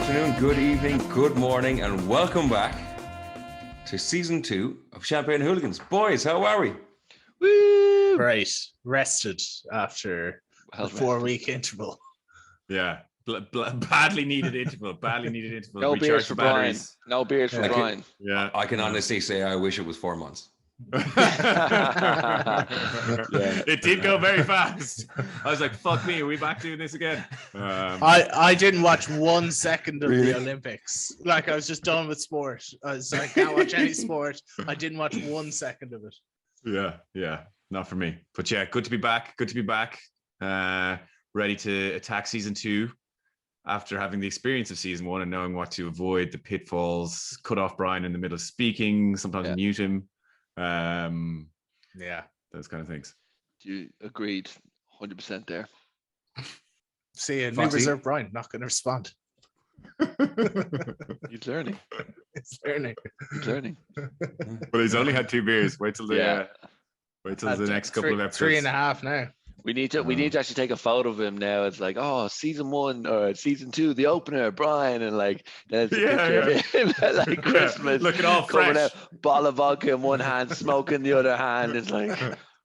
afternoon, good evening, good morning, and welcome back to season 2 of Champagne Hooligans. Boys, how are we? Woo! Right, rested after the 4-week interval. Yeah, badly needed interval. No beers for Brian. No beers for Brian. Yeah, I can honestly say I wish it was 4 months. It did go very fast. I was like, fuck me, are we back doing this again? I didn't watch 1 second of the Olympics. Like, I was just done with sport. I can't watch any sport. I didn't watch 1 second of it. Yeah, not for me. But yeah, good to be back. Ready to attack season 2 after having the experience of season 1 and knowing what to avoid, the pitfalls, cut off Brian in the middle of speaking, sometimes mute him. Those kind of things. You agreed 100% there. See, a new reserve Brian not going to respond. He's learning. But he's only had 2 beers. Wait till the next couple of episodes. 3.5 now. We need to actually take a photo of him now. It's like, season 1 or season 2, the opener, Brian, and like there's a picture of him at like Christmas. Looking all fresh. Out, bottle of vodka in one hand, smoke in the other hand. It's like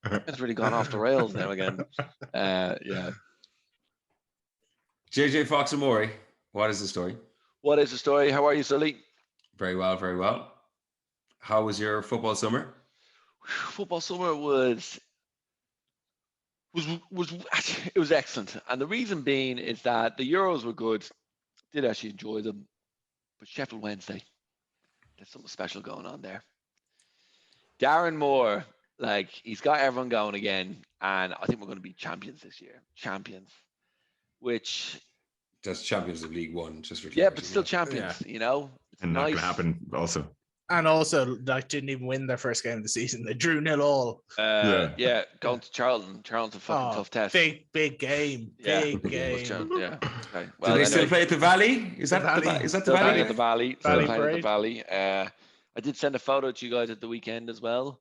it's really gone off the rails now again. JJ Fox Amori, what is the story? What is the story? How are you, Sully? Very well. How was your football summer? Football summer was excellent, and the reason being is that the Euros were good. Did actually enjoy them, but Sheffield Wednesday, there's something special going on there. Darren Moore, like, he's got everyone going again, and I think we're going to be champions this year. Which just champions of League One, just for but still champions. You know, it's and nice. Not going to happen also. And also, like, didn't even win their first game of the season. They drew 0-0. Going to Charlton. Charlton's a fucking tough test. Big game. Big game. Okay. Well, do they still play at the Valley? Is that the Valley? Is that the Valley? At the Valley. Valley Playing at Parade. the Valley. I did send a photo to you guys at the weekend as well.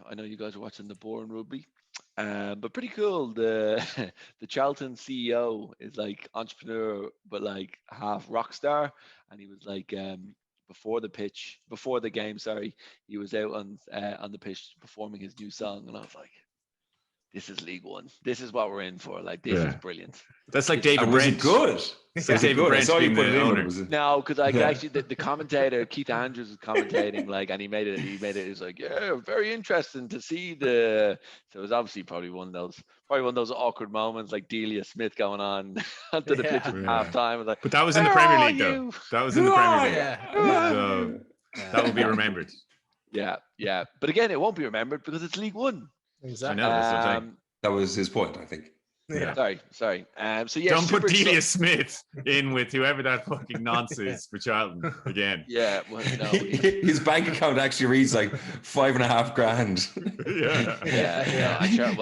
I know you guys are watching the boring rugby. But pretty cool. The Charlton CEO is like entrepreneur, but like half rock star, and he was like before the game, he was out on the pitch performing his new song, and I was like, this is League One. This is what we're in for. Like, this is brilliant. That's like David Was Brent. it good? David Brent. I saw you put it owner. in. No, because actually the commentator Keith Andrews was commentating, like, and he made it. It was like, very interesting to see the. So it was obviously probably one of those awkward moments, like Delia Smith going on onto the pitch at halftime. Like, but that was in the Premier League, though. That was in the Premier League. Yeah. So that will be remembered. Yeah. But again, it won't be remembered because it's League One. Exactly. I know, that's what I'm saying. That was his point, I think. Yeah. Sorry. Don't put Delia Smith in with whoever that fucking nonce is for Charlton again. Yeah, well, no. His bank account actually reads like $5.5 grand.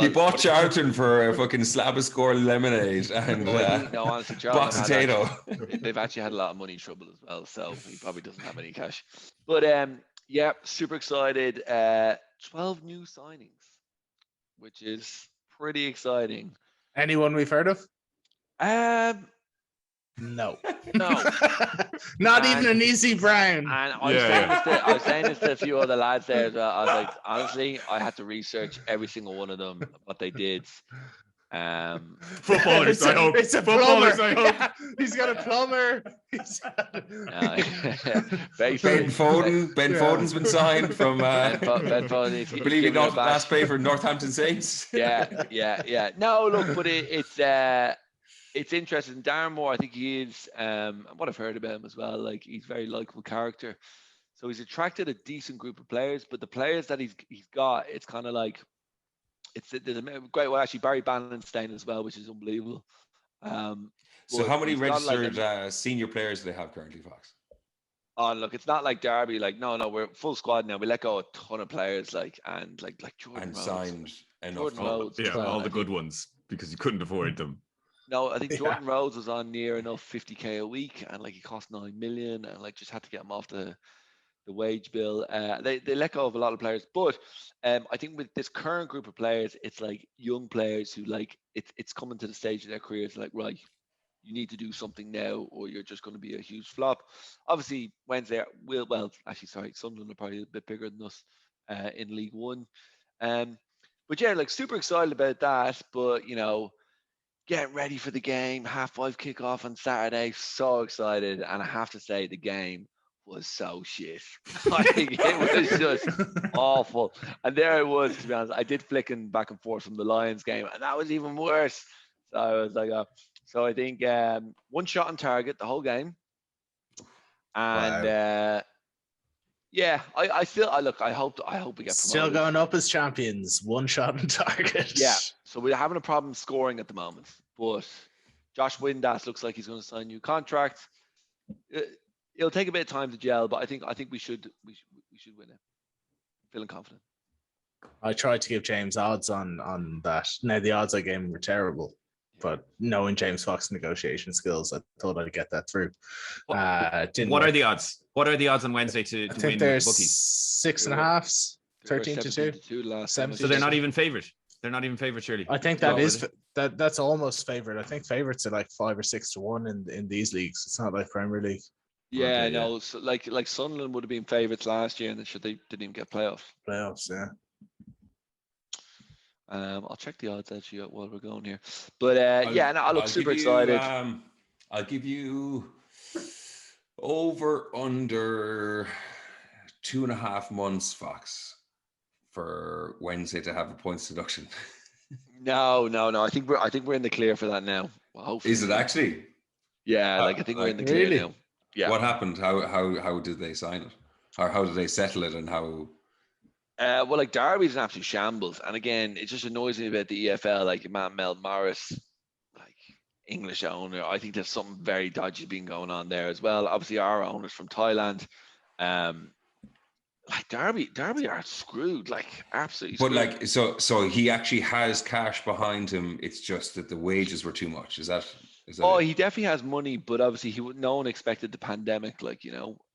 He bought Charlton for a fucking slab of score lemonade and honestly, box potato. They've actually had a lot of money trouble as well, so he probably doesn't have any cash. But super excited. 12 new signings, which is pretty exciting. Anyone we've heard of? No. Not even an Easy Brown. And I was saying this to a few other lads there as well. I was like, honestly, I had to research every single one of them, what they did. Footballers, I hope. It's a plumber. Yeah, he's got a plumber. Ben Foden's been signed from Ben Foden, believe it or not, last play for Northampton Saints. Yeah. No, look, but it's interesting. Darren Moore, I think he is, what I've heard about him as well, like, he's a very likable character. So he's attracted a decent group of players, but the players that he's got, it's kind of like, there's a great way, actually, Barry Bannonstein as well, which is unbelievable. So how many registered senior players do they have currently, Fox? Oh, look, it's not like Derby. Like, no, we're full squad now. We let go a ton of players, like Jordan and Rhodes. Signed enough. Jordan Rhodes. All the good ones, because you couldn't afford them. No, I think Jordan Rhodes was on near enough 50k a week, and like he cost 9 million, and like just had to get him off the wage bill. They let go of a lot of players, but I think with this current group of players, it's like young players who, like, it's coming to the stage of their careers, like, right, you need to do something now, or you're just going to be a huge flop. Obviously, Wednesday Sunderland are probably a bit bigger than us in League One. But yeah, like super excited about that. But getting ready for the game, 5:30 kickoff on Saturday. So excited, and I have to say the game was so shit. Like, it was just awful. And there I was, to be honest. I did flicking back and forth from the Lions game, and that was even worse. So I was like, so I think one shot on target the whole game. And yeah, I hope we get promoted. Still going up as champions, one shot on target. Yeah, so we're having a problem scoring at the moment, but Josh Windass looks like he's going to sign a new contract. It'll take a bit of time to gel, but I think we should win it. Feeling confident. I tried to give James odds on that. Now the odds I gave him were terrible, but knowing James Fox's negotiation skills, I thought I'd get that through. What are the odds? What are the odds on Wednesday to I think win they're with the bookies? 6.5, 13-2. 17. So they're not even favourite. They're not even favourite, surely. I think that's almost favourite. I think favourites are like 5 or 6 to 1 in these leagues. It's not like Premier League. Yeah, Okay, no. So like Sunderland would have been favourites last year, and they didn't even get playoffs. Yeah. I'll check the odds actually while we're going here. But I look super excited. I'll give you over under 2.5 months, Fox, for Wednesday to have a points deduction. No. I think we're in the clear for that now. Well, hopefully. Is it actually? Yeah, I think we're in the clear now. Yeah. What happened? How did they sign it? Or how did they settle it? And how? Well, like Derby's an absolute shambles, and again, it just annoys me about the EFL. Like Mel Morris, like English owner, I think there's something very dodgy been going on there as well. Obviously, our owners from Thailand, like Derby are screwed, like absolutely. But screwed. like, so he actually has cash behind him. It's just that the wages were too much. Is that? Oh, he definitely has money, but obviously no one expected the pandemic. Like,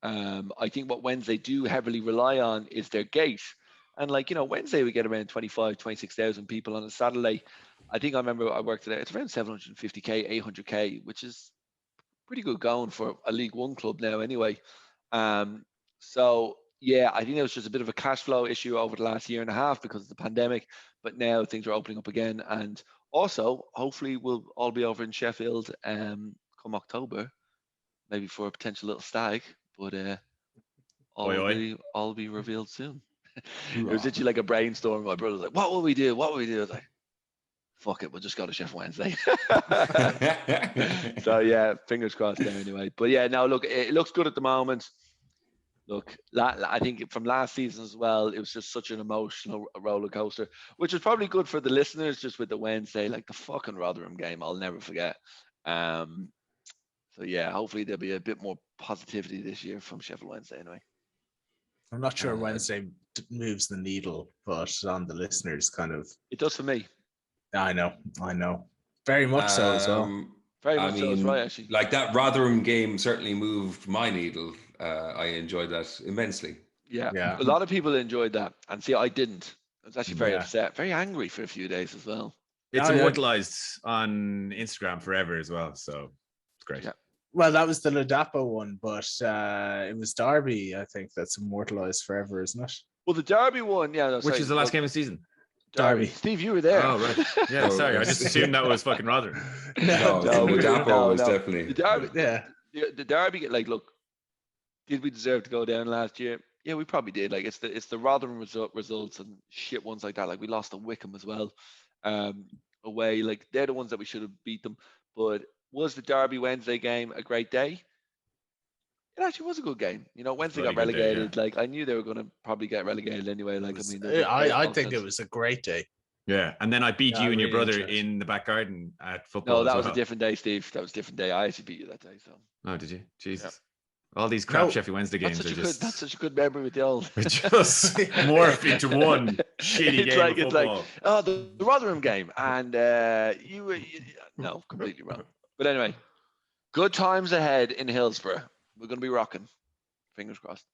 I think what Wednesday do heavily rely on is their gate. And like, Wednesday we get around 26,000 people on a Saturday. I think I remember I worked today. It's around 750k, 800k, which is pretty good going for a League One club now anyway. So yeah, I think there was just a bit of a cash flow issue over the last year and a half because of the pandemic, but now things are opening up again. And also, hopefully we'll all be over in Sheffield come October, maybe for a potential little stag, but all be revealed soon. It was literally like a brainstorm. My brother was like, what will we do? I was like, fuck it, we'll just go to Sheffield Wednesday. So yeah, fingers crossed there anyway. But yeah, now look, it looks good at the moment. Look, I think from last season as well, it was just such an emotional roller coaster, which is probably good for the listeners just with the Wednesday, like the fucking Rotherham game, I'll never forget. So yeah, hopefully there'll be a bit more positivity this year from Sheffield Wednesday anyway. I'm not sure Wednesday moves the needle, but on the listeners, kind of. It does for me. I know. Very much so as well. Very much so, that's right, actually. Like that Rotherham game certainly moved my needle. I enjoyed that immensely. Yeah. A lot of people enjoyed that. And see, I didn't. I was actually very upset, very angry for a few days as well. It's immortalized on Instagram forever as well, so it's great. Yeah. Well, that was the Ladapo one, but it was Derby, I think, that's immortalized forever, isn't it? Well, the Derby one, yeah. No, Which is the last game of the season? Derby. Steve, you were there. Oh, right. Yeah, sorry. I just assumed that was fucking Rotherham. No, Ladapo was definitely. The Derby, yeah. The Derby, like, look, did we deserve to go down last year? Yeah, we probably did. Like, it's the Rotherham results and shit ones like that. Like, we lost to Wickham as well away. Like, they're the ones that we should have beat them. But was the Derby Wednesday game a great day? It actually was a good game. Wednesday got relegated. Like, I knew they were going to probably get relegated anyway. Like, I think it was a great day. Yeah, and then I beat you and your brother in the back garden at football. No, that was a different day, Steve. That was a different day. I actually beat you that day. So. Oh, did you? Jesus. Yeah. All these crap Sheffield Wednesday games are just... That's such a good memory with the old. Just morph into one shitty game of football. It's like, the Rotherham game. And you were... No, completely wrong. But anyway, good times ahead in Hillsborough. We're going to be rocking. Fingers crossed.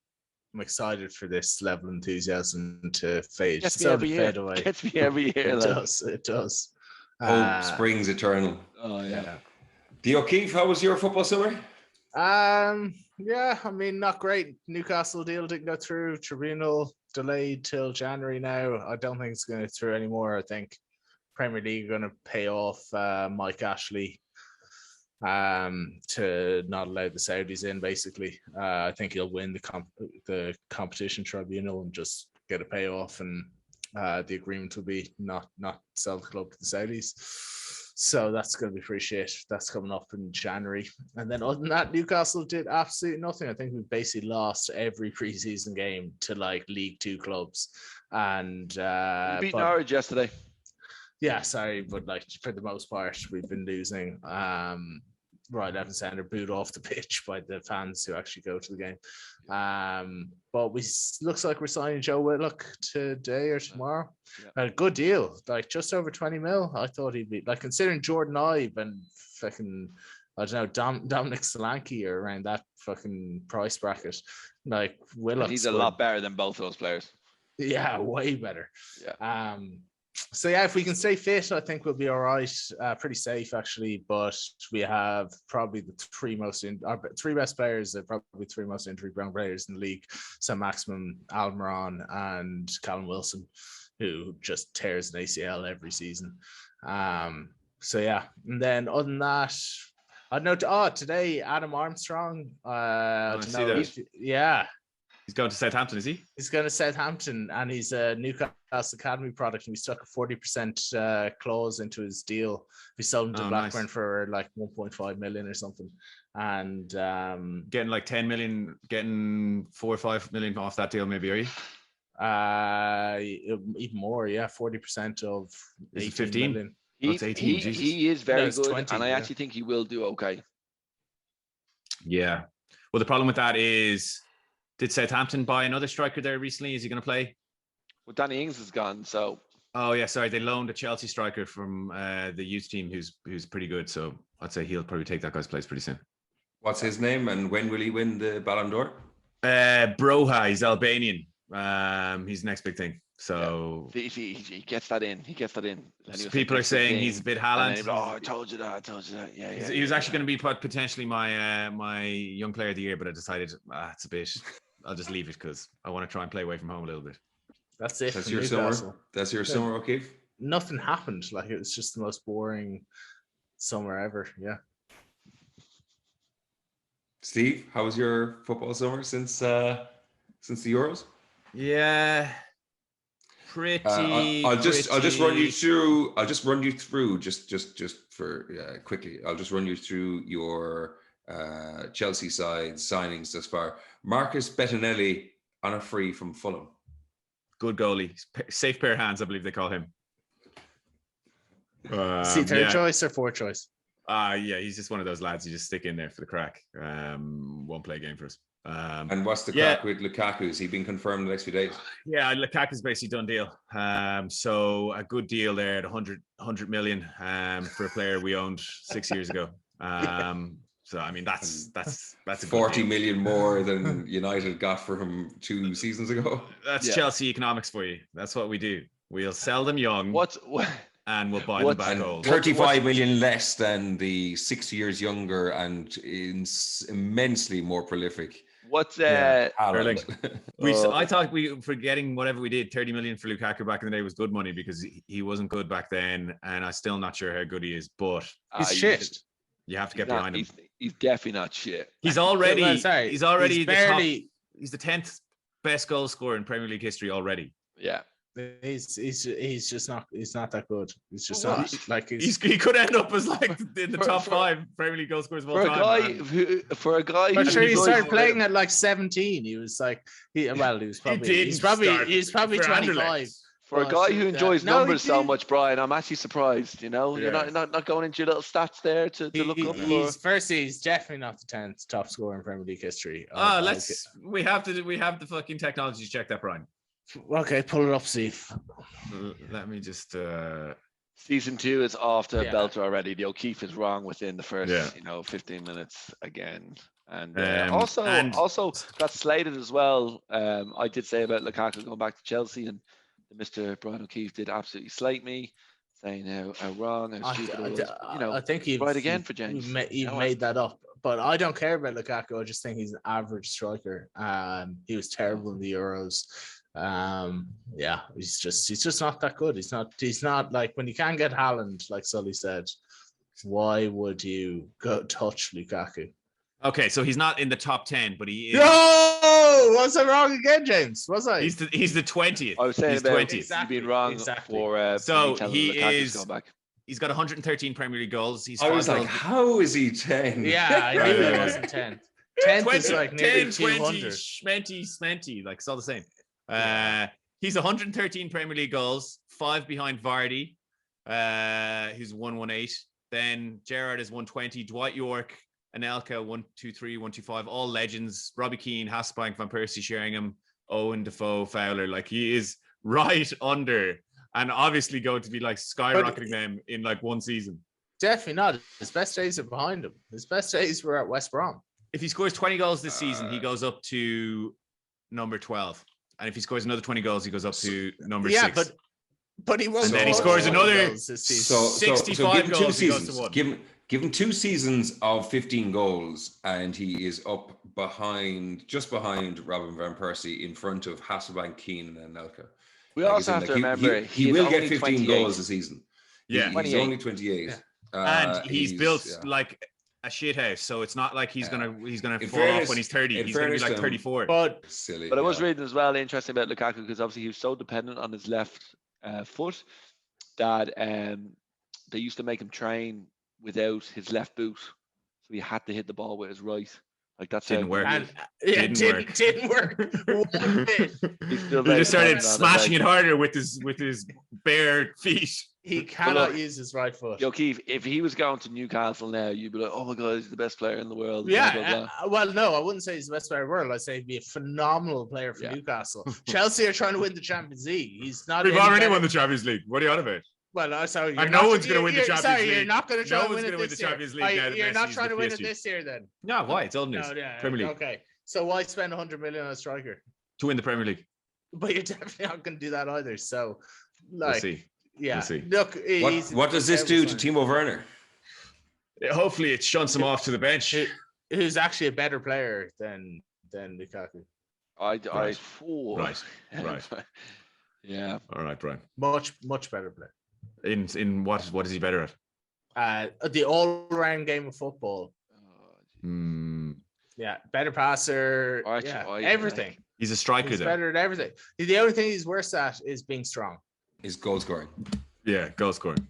I'm excited for this level of enthusiasm to fade. Gets me every year. Away. Gets me every year. It does. Hope springs eternal. Oh, yeah. The O'Keefe, how was your football summer? Yeah, I mean, not great. Newcastle deal didn't go through. Tribunal delayed till January now. I don't think it's going to go through anymore. I think Premier League are going to pay off Mike Ashley to not allow the Saudis in, basically. I think he'll win the competition tribunal and just get a payoff, and the agreement will be not sell the club to the Saudis. So that's going to be pretty shit. That's coming up in January. And then other than that, Newcastle did absolutely nothing. I think we basically lost every preseason game to like League Two clubs. And you beat Norwich yesterday. Yeah, sorry, but like for the most part, we've been losing. Right, left and centre, booed off the pitch by the fans who actually go to the game. But looks like we're signing Joe Whitlock today or tomorrow. Yeah. A good deal, like just over 20 mil. I thought he'd be like, considering Jordan Ibe and fucking, I don't know, Dominic Solanke are around that fucking price bracket. Like Whitlock, he's a lot better than both those players. Yeah, way better. Yeah. So yeah, if we can stay fit, I think we'll be all right. Pretty safe actually, but we have probably the our three best players are probably three most injury-prone players in the league. So Maximum Almiron and Callum Wilson, who just tears an ACL every season. So yeah, and then other than that, I know. Today Adam Armstrong. Yeah. He's going to Southampton, is he? He's going to Southampton, and he's a Newcastle Academy product, and we stuck a 40% clause into his deal. We sold him to Blackburn for like 1.5 million or something, and getting like 10 million, getting 4 or 5 million off that deal, maybe, are you? Even more, yeah, 40% of 15 million. He is very good, 20, and I actually think he will do okay. Yeah. Well, the problem with that is, did Southampton buy another striker there recently? Is he going to play? Well, Danny Ings is gone, so. Oh yeah, sorry. They loaned a Chelsea striker from the youth team who's pretty good. So I'd say he'll probably take that guy's place pretty soon. What's his name, and when will he win the Ballon d'Or? Broha, he's Albanian. He's the next big thing. So he gets that in. He gets that in. So people are saying he's a bit Haaland. I told you that. Yeah. He was actually going to be potentially my young player of the year, but I decided it's a bit. I'll just leave it because I want to try and play away from home a little bit. That's it. That's your summer. That's your summer, O'Keefe. Nothing happened. Like, it was just the most boring summer ever. Yeah. Steve, how was your football summer since the Euros? Yeah. I'll just run you through just for quickly. I'll just run you through your Chelsea side signings thus far. Marcus Bettinelli on a free from Fulham. Good goalie, safe pair of hands, I believe they call him. Third choice or fourth choice? Yeah, he's just one of those lads you just stick in there for the crack. Won't play a game for us. And what's the crack with Lukaku? Has he been confirmed the next few days? Yeah, Lukaku's basically done deal. So a good deal there at 100 million for a player we owned 6 years ago. So I mean that's a 40 million more than United got for him 2 seasons ago. That's Chelsea economics for you. That's what we do. We'll sell them young. And we'll buy them back old. 35 million less than the 6 years younger and immensely more prolific. What's Erling? I thought for getting whatever we did, 30 million for Lukaku back in the day was good money because he wasn't good back then, and I'm still not sure how good he is. But he's shit. You have to get behind him. He's definitely not shit. He's already the 10th best goal scorer in Premier League history already. Yeah. He's just not that good. He's just not like he could end up as like in the top 5 Premier League goal scorers of all time. For a guy I'm sure he started playing at like 17. He was like he's probably 25. For a guy who enjoys numbers so much, Brian, I'm actually surprised. You're not going into your little stats there to look up. He's definitely not the 10th top scorer in Premier League history. We have the fucking technology to check that, Brian. Okay, pull it up, Steve. Let me just. Season 2 is off to a belter already. The O'Keefe is wrong within the first 15 minutes again. And also got slated as well. I did say about Lukaku going back to Chelsea, and Mr. Brian O'Keefe did absolutely slate me. saying how wrong, how stupid it was. But, I think right again for James. You've made that up. But I don't care about Lukaku. I just think he's an average striker. He was terrible in the Euros. He's just not that good. He's not like, when you can't get Haaland, like Sully said, why would you go touch Lukaku? Okay, so he's not in the top 10, but he is. No, was I wrong again, James? Was I? He's the 20th. I was saying he's about 20th. You've been wrong for so telling he Lukaku's is. going back. He's got 113 Premier League goals. I was like, how is he 10? Yeah, I knew he wasn't 10. 10 is like nearly 10, 200. 20, smenty, like it's all the same. He's 113 Premier League goals, 5 behind Vardy, who's 118. Then Gerrard is 120. Dwight York, Anelka 123, 125. All legends. Robbie Keane, Hasselbank, Van Persie, Sheringham, Owen, Defoe, Fowler. Like, he is right under, and obviously going to be like skyrocketing them in like one season. Definitely not. His best days are behind him. His best days were at West Brom. If he scores 20 goals this season, he goes up to number 12. And if he scores another 20 goals, he goes up to number 6. But he won't. And then he scores another 65 goals. He goes to 1. Give him 2 seasons of 15 goals, and he is up just behind Robin van Persie, in front of Hasselbank, Keane, and Anelka. We also have to remember he will get 15 goals a season. Yeah, he's only 28, and he's built like a shit house. So it's not like he's gonna fall off when he's 30. He's gonna be like 34. But silly. But I was reading as well, interesting about Lukaku, because obviously he was so dependent on his left foot that they used to make him train without his left boot, so he had to hit the ball with his right. Like, that's didn't work. And it didn't work. One bit. He just started smashing it harder with his bare feet. He cannot use his right foot. Yo, Keith, if he was going to Newcastle now, you'd be like, oh my God, he's the best player in the world. Yeah. Blah, blah, blah. Well, no, I wouldn't say he's the best player in the world. I'd say he'd be a phenomenal player for Newcastle. Chelsea are trying to win the Champions League. He's not. We've already won the Champions League. What are you on about? Well, sorry. And no one's going to win the Champions League. You're not going to try to win it win the this year. Champions League. You're not trying to win it this year, then. No, why? It's old news. Premier League. Okay. So why spend 100 million on a striker to win the Premier League? But you're definitely not going to do that either. So, like, we'll see. Yeah. We'll see. Look, what does this do to Timo Werner? Hopefully, it shunts him off to the bench. Who's actually a better player than Lukaku? Right. Yeah. All right, Brian. Much better player. In what is he better at? The all-round game of football. Yeah, better passer. Everything. He's a striker. He's better at everything. The only thing he's worse at is being strong. Is goal scoring. Yeah, goal scoring.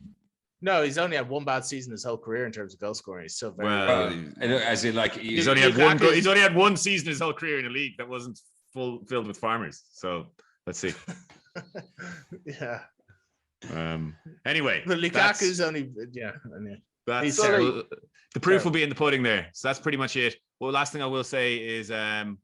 No, he's only had one bad season his whole career in terms of goal scoring. He's still very as in, like, he's only had one goal. He's only had one season his whole career in a league that wasn't filled with farmers. So let's see. Yeah. Anyway, but Lukaku's only that's the proof will be in the pudding there. So that's pretty much it. Well, last thing I will say is it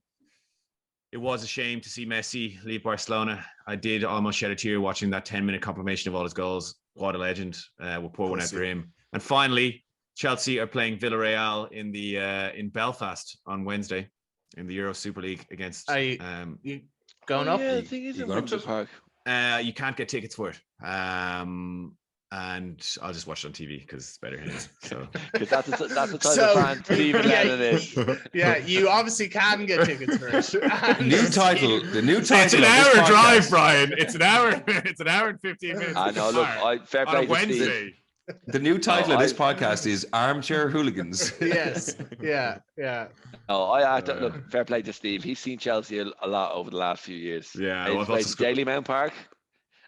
was a shame to see Messi leave Barcelona. I did almost shed a tear watching that 10-minute compilation of all his goals. What a legend. We'll pour one out for him. And finally, Chelsea are playing Villarreal in Belfast on Wednesday in the Euro Super League against. You going up? Yeah, the thing is, in Winter Park. You can't get tickets for it. And I'll just watch it on TV because it's better here. So that's the type of fan Stephen Lennon is. Yeah, you obviously can get tickets for it. The new title. It's an hour drive, Brian. It's an hour. It's an hour and 15 minutes. I know. Look, fair play on a to Wednesday. Steve. The new title of this podcast is Armchair Hooligans. Yes. Yeah. No, I have to look. Fair play to Steve. He's seen Chelsea a lot over the last few years. Yeah, he's played Daily Mount Park.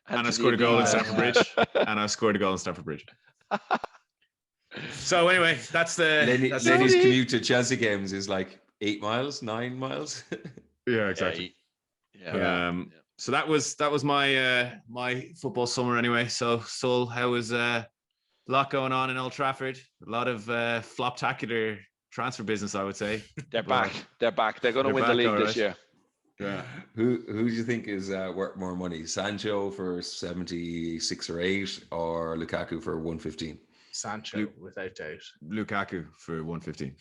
And I scored a goal in Stamford Bridge. So anyway, that's the Lenny's commute to Chelsea games is like 8 miles, 9 miles. Yeah, exactly. Yeah. So that was my football summer anyway. So Sol, how was a lot going on in Old Trafford? A lot of flop-tacular transfer business, I would say. They're back. They're going to win the league this year. Yeah. Who do you think is worth more money? Sancho for 76 or 8, or Lukaku for 115? Sancho, without doubt. Lukaku for 115.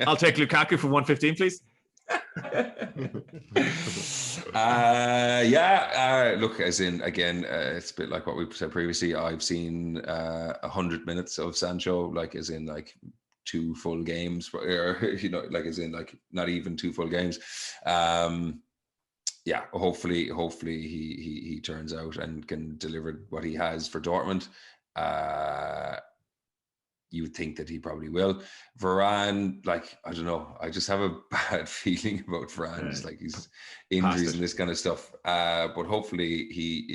I'll take Lukaku for 115, please. Look, as in again, it's a bit like what we said previously. I've seen 100 minutes of Sancho, like as in like 2 full games, or like as in like not even 2 full games. Hopefully he turns out and can deliver what he has for Dortmund. You would think that he probably will. Varane, like, I don't know. I just have a bad feeling about Varane. Just like his injuries and this kind of stuff. But hopefully he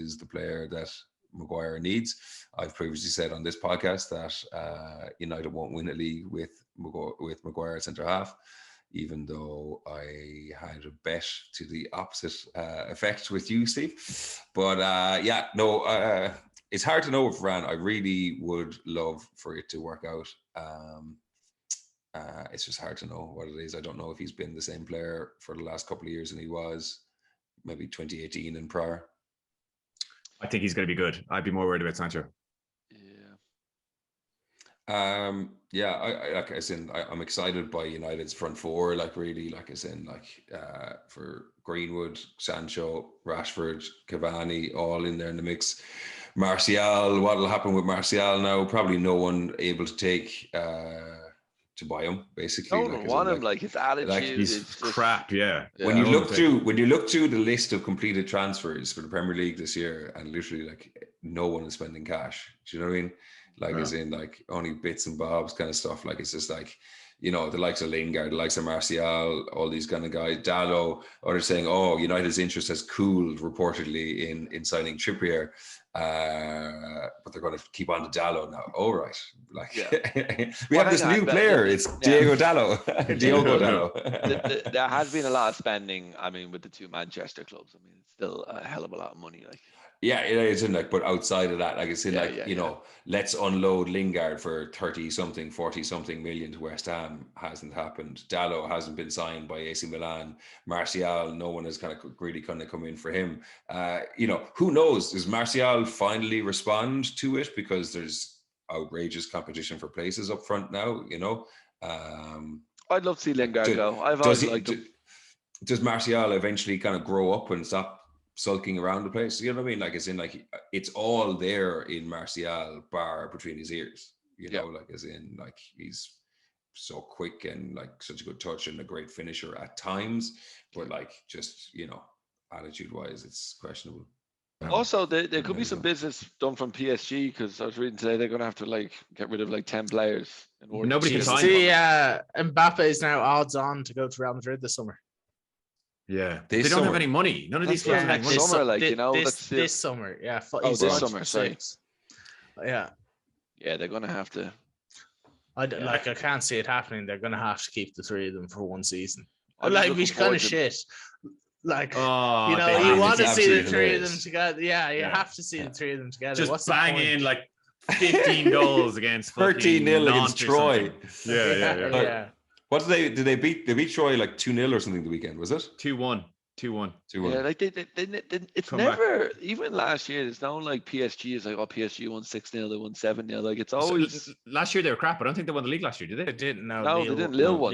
is the player that Maguire needs. I've previously said on this podcast that United won't win a league with Maguire at centre half, even though I had a bet to the opposite effect with you, Steve. But it's hard to know with Varane. I really would love for it to work out. It's just hard to know what it is. I don't know if he's been the same player for the last couple of years than he was maybe 2018 and prior. I think he's going to be good. I'd be more worried about Sancho. I'm excited by United's front four, like really, like as in like for Greenwood, Sancho, Rashford, Cavani, all in there in the mix. Martial, what will happen with Martial now? Probably no one able to take to buy him. Basically, no one want him. Like his attitude, like, he's is just crap. Yeah. When you look through the list of completed transfers for the Premier League this year, and literally like no one is spending cash. Do you know what I mean? Like as in like only bits and bobs kind of stuff. Like it's just like, the likes of Lingard, the likes of Martial, all these kind of guys, Dallo, or they're saying, United's interest has cooled reportedly in signing Trippier. But they're going to keep on to Dallo now. All right. Like we have this new player. It's Diogo Dallo. Diogo Dallo. There has been a lot of spending. I mean, with the 2 Manchester clubs, I mean, it's still a hell of a lot of money. Like, yeah, it is in like, but outside of that, like it's in let's unload Lingard for 30 something, 40 something million to West Ham hasn't happened. Dallo hasn't been signed by AC Milan. Martial, no one has kind of really come in for him. Who knows? Does Martial finally respond to it because there's outrageous competition for places up front now? I'd love to see Lingard go. I've always liked him. Does Martial eventually kind of grow up and stop sulking around the place? You know what I mean? Like, as in, like, it's all there in Martial, bar between his ears. Like, as in, like, he's so quick and like such a good touch and a great finisher at times, but like, just attitude wise, it's questionable. Also, there could be some business done from PSG, because I was reading today they're going to have to like get rid of like 10 players. Nobody can sign. See, Mbappe is now odds on to go to Real Madrid this summer. Yeah, they don't have any money. None of these clubs have any money. Summer, like, this summer, yeah. This summer, sorry. Yeah, they're gonna have to. I can't see it happening. They're gonna have to keep the 3 of them for 1 season. Like, we kind of shit. Like, you want to see the 3 of them together. Yeah, you have to see the 3 of them together. Just bang in like 15 goals against 13-0 against Troy. Yeah. What did they beat? They beat Troy like 2-0 or something the weekend, was it? 2-1. Yeah, like it's never, even last year, it's not like PSG is like, PSG won 6-0, they won 7-0. Like, it's always last year they were crap. I don't think they won the league last year, did they? They didn't. No, they didn't. Lille won.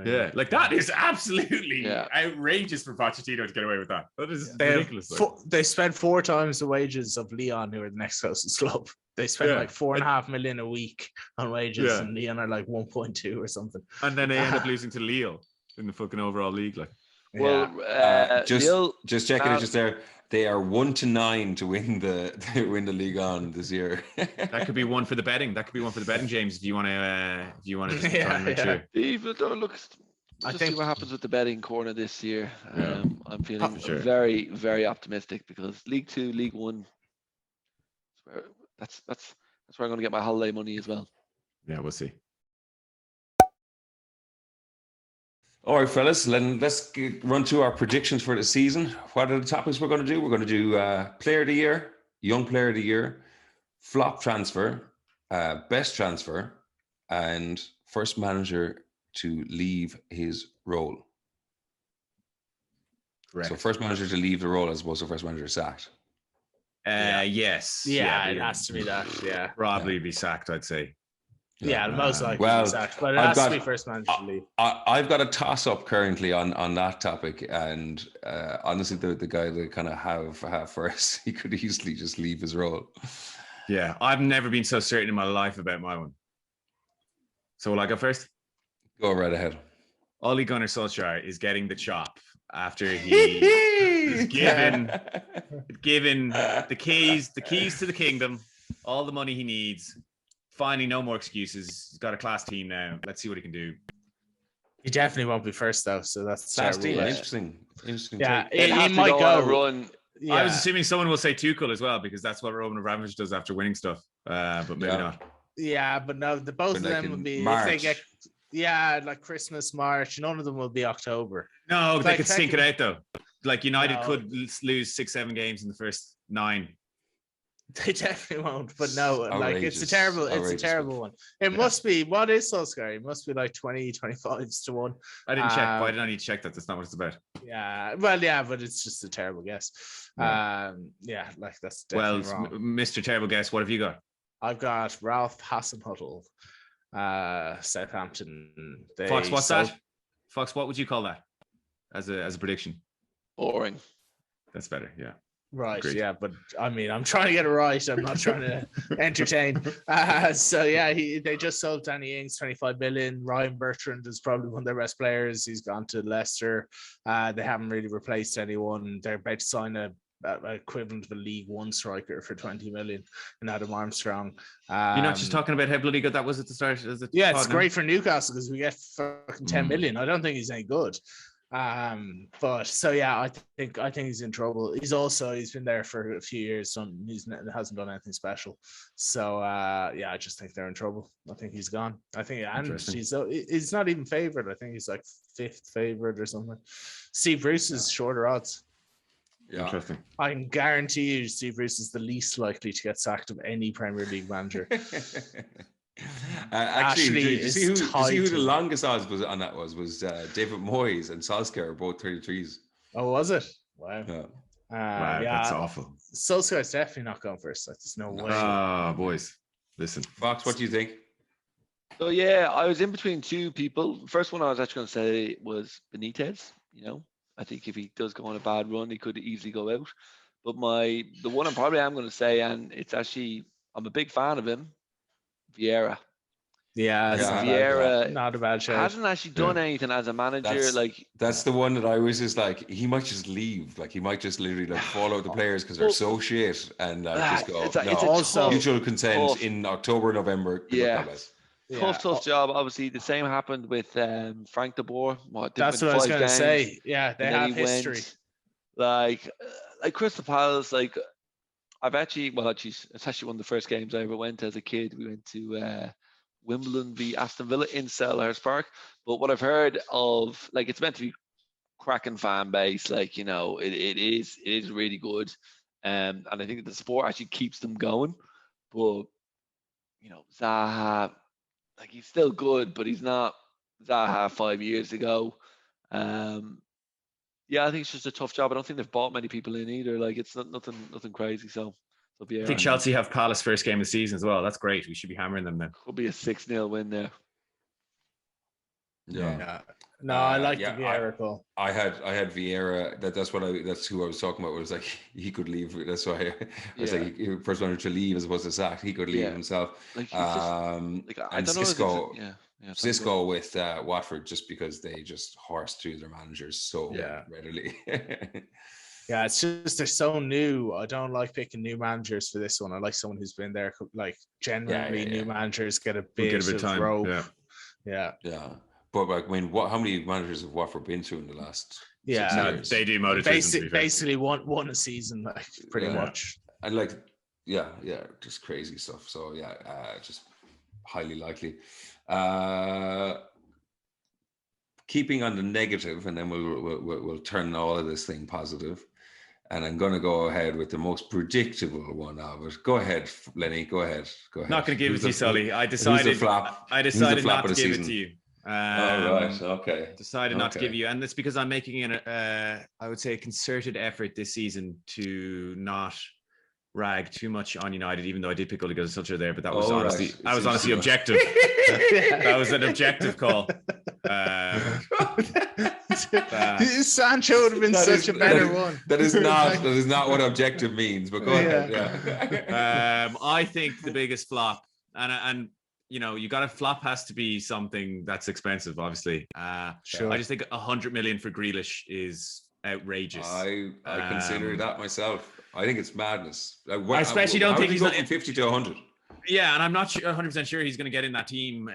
Yeah, like that is absolutely outrageous for Pochettino to get away with that. That is ridiculous. They spent 4 times the wages of Lyon, who are the next closest club. They spend like 4.5 million a week on wages, and Lyon are like 1.2 or something. And then they end up losing to Lille in the fucking overall league. Like, well, just checking it just there. They are 1-9 to win the league on this year. That could be one for the betting. James. If you want to just try and make sure. Let's see what happens with the betting corner this year. I'm feeling very, very optimistic, because League 2, League 1. That's where I'm going to get my holiday money as well. Yeah, we'll see. All right, fellas, let's run through our predictions for the season. What are the topics we're going to do? We're going to do Player of the Year, Young Player of the Year, Flop Transfer, Best Transfer, and First Manager to leave his role. Correct. So First Manager to leave the role as opposed to First Manager sacked. Yes. Yeah, it has to be that. Yeah. Probably be sacked, I'd say. Yeah, most likely. Well, exactly. But it I've has got- to be first man to leave. I've got a toss up currently on that topic, and honestly, the guy that kind of have first, he could easily just leave his role. Yeah, I've never been so certain in my life about my one. So will I go first? Go right ahead. Ole Gunnar Solskjaer is getting the chop after he is given the keys to the kingdom, all the money he needs. Finally, no more excuses. He's got a class team now. Let's see what he can do. He definitely won't be first though, so that's Last terrible. team, interesting. Yeah, take. It he has to might go go on a run. Yeah. I was assuming someone will say Tuchel as well, because that's what Roman Abramovich does after winning stuff. But maybe not. Yeah, but no, both But of like them in will be March. if they get like Christmas, March. None of them will be October. No, It's they like could stink it out though. Like United No. could lose 6-7 games in the first 9. They definitely won't. But no, like it's a Outrageous. terrible one. It must be. What is Solskjaer? It must be like 20-25 to 1. I didn't check. Why did I need to check that? That's not what it's about. Yeah, well, yeah, but it's just a terrible guess. Yeah. Like that's Well, definitely wrong. Mr. Terrible Guess, what have you got? I've got Ralph Hasenhüttl, Southampton. Fox, what's that? Fox, what would you call that as a prediction? Boring. That's better. Yeah. Right, Agreed. yeah, but I mean, I'm trying to get it right. I'm not trying to entertain. So yeah, they just sold Danny Ings 25 million. Ryan Bertrand is probably one of their best players. He's gone to Leicester. They haven't really replaced anyone. They're about to sign a equivalent of a League One striker for 20 million in Adam Armstrong. You're not just talking about how bloody good that was at the start. Yeah, it's great for Newcastle because we get fucking 10 Mm. million. I don't think he's any good. But so yeah, I think he's in trouble. He's been there for a few years, so he hasn't done anything special. So yeah, I just think they're in trouble. I think he's gone. I think, and he's not even favored. I think he's like 5th favored or something. Steve Bruce is shorter odds. Yeah. Interesting. I can guarantee you, Steve Bruce is the least likely to get sacked of any Premier League manager. Actually, did you see who the title. longest odds was on that was David Moyes and Solskjaer, both 33s. Oh, was it? Wow. Yeah. Wow, Yeah, that's awful. Solskjaer's definitely not going first. Like, there's no way. Oh, boys, listen. Fox, what do you think? So yeah, I was in between two people. First one I was actually going to say was Benitez. You know, I think if he does go on a bad run, he could easily go out. But the one I probably am going to say, and it's actually, I'm a big fan of him, Vieira. Yeah, Vieira not a bad show. hasn't actually done anything as a manager. That's the one that I was just like, he might just leave. Like, he might just literally like fall out the players because they're so shit, and just go. also mutual consent in October, November. Good luck, guys. Tough job. Obviously, the same happened with Frank de Boer. That's what I was going to say. Yeah, they have history. Like Crystal Palace. Like I've actually, it's actually one of the first games I ever went to as a kid. We went to Wimbledon v Aston Villa in Selhurst Park. But what I've heard of, like, it's meant to be cracking fan base. Like, you know, it is really good. And I think that the sport actually keeps them going. But you know, Zaha, like, he's still good, but he's not Zaha 5 years ago. Yeah, I think it's just a tough job. I don't think they've bought many people in either. Like, it's nothing crazy. So I think Chelsea have Palace first game of the season as well. That's great. We should be hammering them then. Could be a 6-0 win there. Yeah. No, I like the Vieira call. I had Vieira. That's who I was talking about. Was like he could leave. That's why I was like first one to leave as opposed to sack. He could leave himself. Like, and Xisco with Watford, just because they just horse through their managers so readily. Yeah, it's just they're so new. I don't like picking new managers for this one. I like someone who's been there. Like, generally, new managers get a bit of time. Rope. Yeah. But like, I mean, how many managers have Watford been through in the last? 6 years? They do motivation. Basically, one a season, like, pretty much. And like, just crazy stuff. So just highly likely. Keeping on the negative, and then we'll turn all of this thing positive. And I'm going to go ahead with the most predictable one of it. Go ahead, Lenny. Go ahead. Not going to give it to you, Sully. I decided not to give it to you. Right. Okay. Decided not to give you, and that's because I'm making I would say, a concerted effort this season to not rag too much on United, even though I did pick Ole Gunnar Solskjaer there, but that was honestly right. that was honestly objective. That was an objective call. Sancho would have been such a better one. That is not what objective means. But go ahead. Yeah. I think the biggest flop, and you know, flop has to be something that's expensive, obviously. Sure. I just think 100 million for Grealish is outrageous. I consider that myself. I think it's madness. I especially don't think he's not 50 to 100. Yeah, and I'm not 100% sure he's going to get in that team.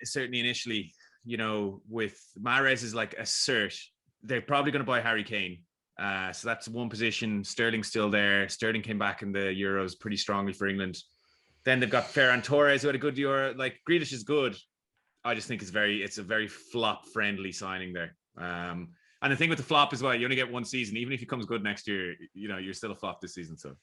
Certainly initially, you know, with Mahrez is like a cert. They're probably going to buy Harry Kane. So that's one position. Sterling's still there. Sterling came back in the Euros pretty strongly for England. Then they've got Ferran Torres, who had a good Euro. Like, Grealish is good. I just think it's a very flop-friendly signing there. And the thing with the flop as well, you only get one season. Even if he comes good next year, you know, you're still a flop this season. So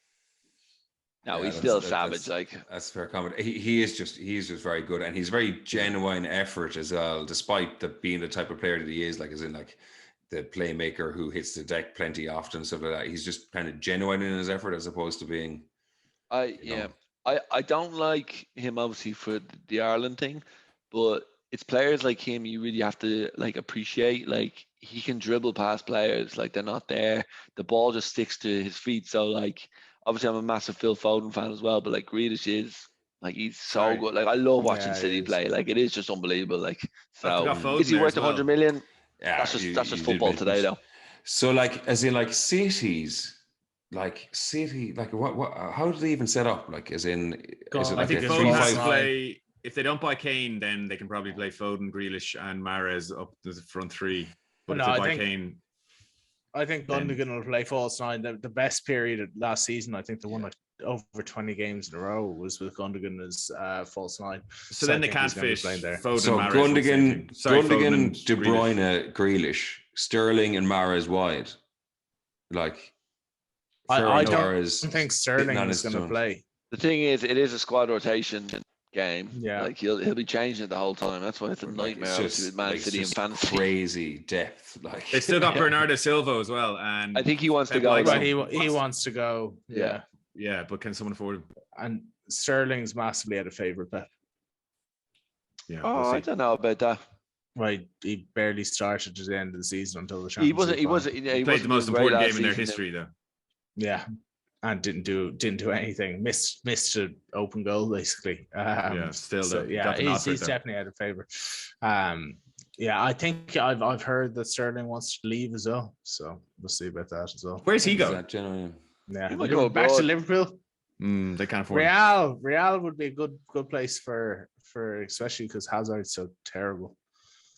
no, he's still savage. That's fair comment. He's just very good, and he's very genuine effort as well, despite being the type of player that he is. Like, as in, like, the playmaker who hits the deck plenty often, stuff like that. He's just kind of genuine in his effort, as opposed to being. I don't like him obviously for the Ireland thing, but it's players like him you really have to like appreciate. Like, he can dribble past players, like they're not there. The ball just sticks to his feet. So like, obviously I'm a massive Phil Foden fan as well, but like, Grealish is like, he's so good. Like, I love watching City play. Like, it is just unbelievable. Like, so is he worth 100 million? Yeah, that's just football today though. So like, as in like City's. Like City, like what? How do they even set up? Like, as in, is it like I think a Foden has to play. If they don't buy Kane, then they can probably play Foden, Grealish, and Mahrez up the front three. But if they buy Kane, I think Gundogan will play false nine. The best period of last season, I think the one like over 20 games in a row was with Gundogan as false nine. So then they can't fish Foden, so Mahrez, Gundogan, De Bruyne, Grealish, Sterling, and Mahrez wide. Like, I don't think Sterling is going to play. The thing is, it is a squad rotation game. Yeah, like he'll be changing it the whole time. That's why it's a nightmare with Man City and fantasy. Crazy depth. Like, they still got Bernardo Silva as well, and I think he wants to go. He wants to go. Yeah, but can someone afford him? And Sterling's massively out of favour, but yeah. I don't know about that. Right, he barely started at the end of the season until the Champions League. He played the most important game in their history, though. Yeah, and didn't do anything. Missed an open goal basically. He's definitely out of favour. I think I've heard that Sterling wants to leave as well, so we'll see about that as well. Where's he going? He might go back to Liverpool. They can't afford Real would be a good place for especially because Hazard's so terrible.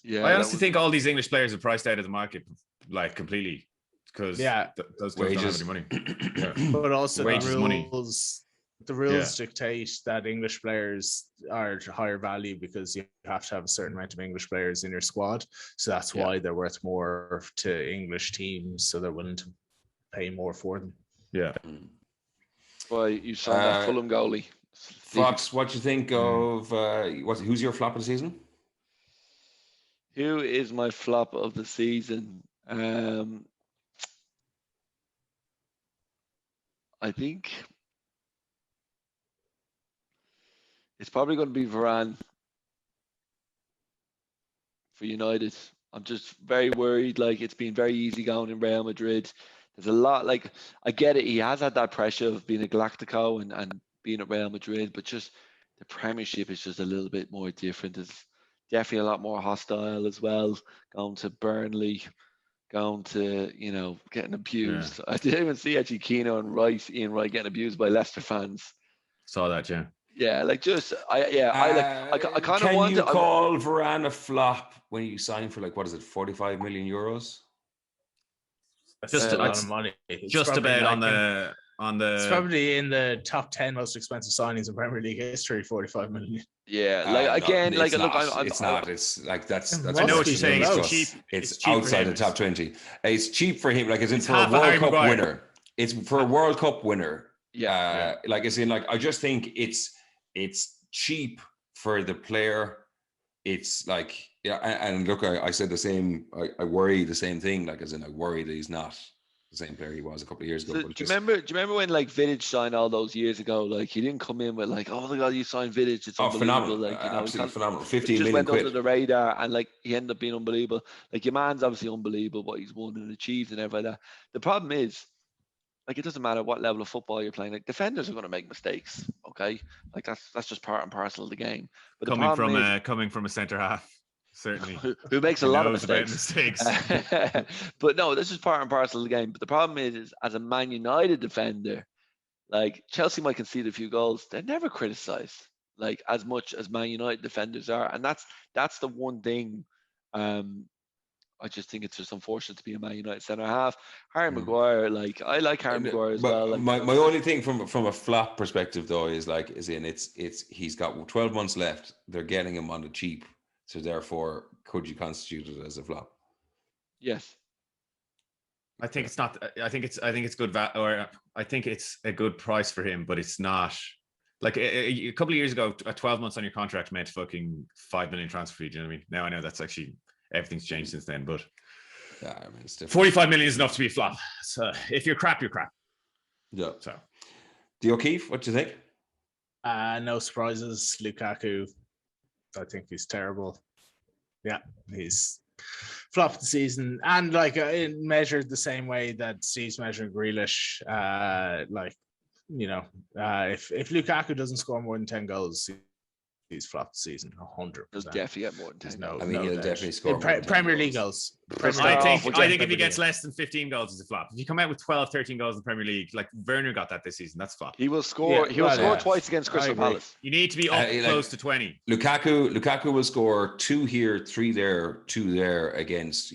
Yeah, I honestly think all these English players are priced out of the market, like, completely. Because those clubs don't have any money. But also the rules dictate that English players are higher value because you have to have a certain amount of English players in your squad. So that's why they're worth more to English teams. So they're willing to pay more for them. Yeah. Well, you saw that Fulham goalie. Fox, what do you think of who's your flop of the season? Who is my flop of the season? I think it's probably going to be Varane for United. I'm just very worried. Like, it's been very easy going in Real Madrid. There's a lot, like, I get it. He has had that pressure of being a Galactico and being at Real Madrid, but just the Premiership is just a little bit more different. It's definitely a lot more hostile as well. Going to Burnley, going to, getting abused. I didn't even see actually Ian Wright getting abused by Leicester fans. Saw that, yeah. Yeah, like, just I kind of want to. Can you call Varane a flop when you sign for, like, what is it, 45 million euros? Just a lot of money. Just about on the. It's probably in the top 10 most expensive signings in Premier League history. 45 million. Yeah, like, again, like, look, it's not. It's like that's. I know what you're saying. It's cheap. It's cheap outside the top 20. It's cheap for him. Like, it's in for a World Cup winner. It's for a World Cup winner. Yeah. Like, as in, like, I just think it's cheap for the player. It's like, and look, I said the same. I worry the same thing. Like, as in, I worry that he's not the same player he was a couple of years ago. So, But do you remember when like Vidic signed all those years ago? Like he didn't come in with like, oh my god, you signed Vidic, it's unbelievable. phenomenal. Like he Absolutely phenomenal. it 15 just million went under quid. the radar, and like he ended up being unbelievable. Like your man's obviously unbelievable what he's won and achieved and everything like that. The problem is, like, it doesn't matter what level of football you're playing. Like defenders are going to make mistakes. Okay, like that's just part and parcel of the game. But the problem is coming from a centre half. Certainly, who makes a lot of knows about mistakes. mistakes. But no, this is part and parcel of the game. But the problem is as a Man United defender, like Chelsea might concede a few goals, they're never criticised like as much as Man United defenders are, and that's the one thing. I just think it's just unfortunate to be a Man United centre half. Harry Maguire, like I like Harry Maguire as well. Like, my only thing from a flop perspective though is like he's got 12 months left. They're getting him on the cheap. So therefore, could you constitute it as a flop? Yes. I think it's not. I think it's good. Or I think it's a good price for him, but it's not. Like a couple of years ago, 12 months on your contract meant fucking 5 million transfer fee. Do you know what I mean? Now I know that's actually everything's changed since then. But yeah, I mean, it's different. 45 million is enough to be a flop. So if you're crap, you're crap. Yeah. So, the O'Keefe, what do you think? No surprises. Lukaku, I think he's terrible. Yeah, he's flopped the season, and like measured the same way that Steve's measuring Grealish. If Lukaku doesn't score more than 10 goals, he's flopped the season 100%. He'll definitely get more than 10. He'll definitely score Premier League goals. I think if he gets less than 15 goals, it's a flop. If you come out with 12, 13 goals in the Premier League, like Werner got that this season, that's a flop. He will score. He'll score twice against Crystal Palace. You need to be up close to 20. Lukaku will score 2 here, 3 there, 2 there against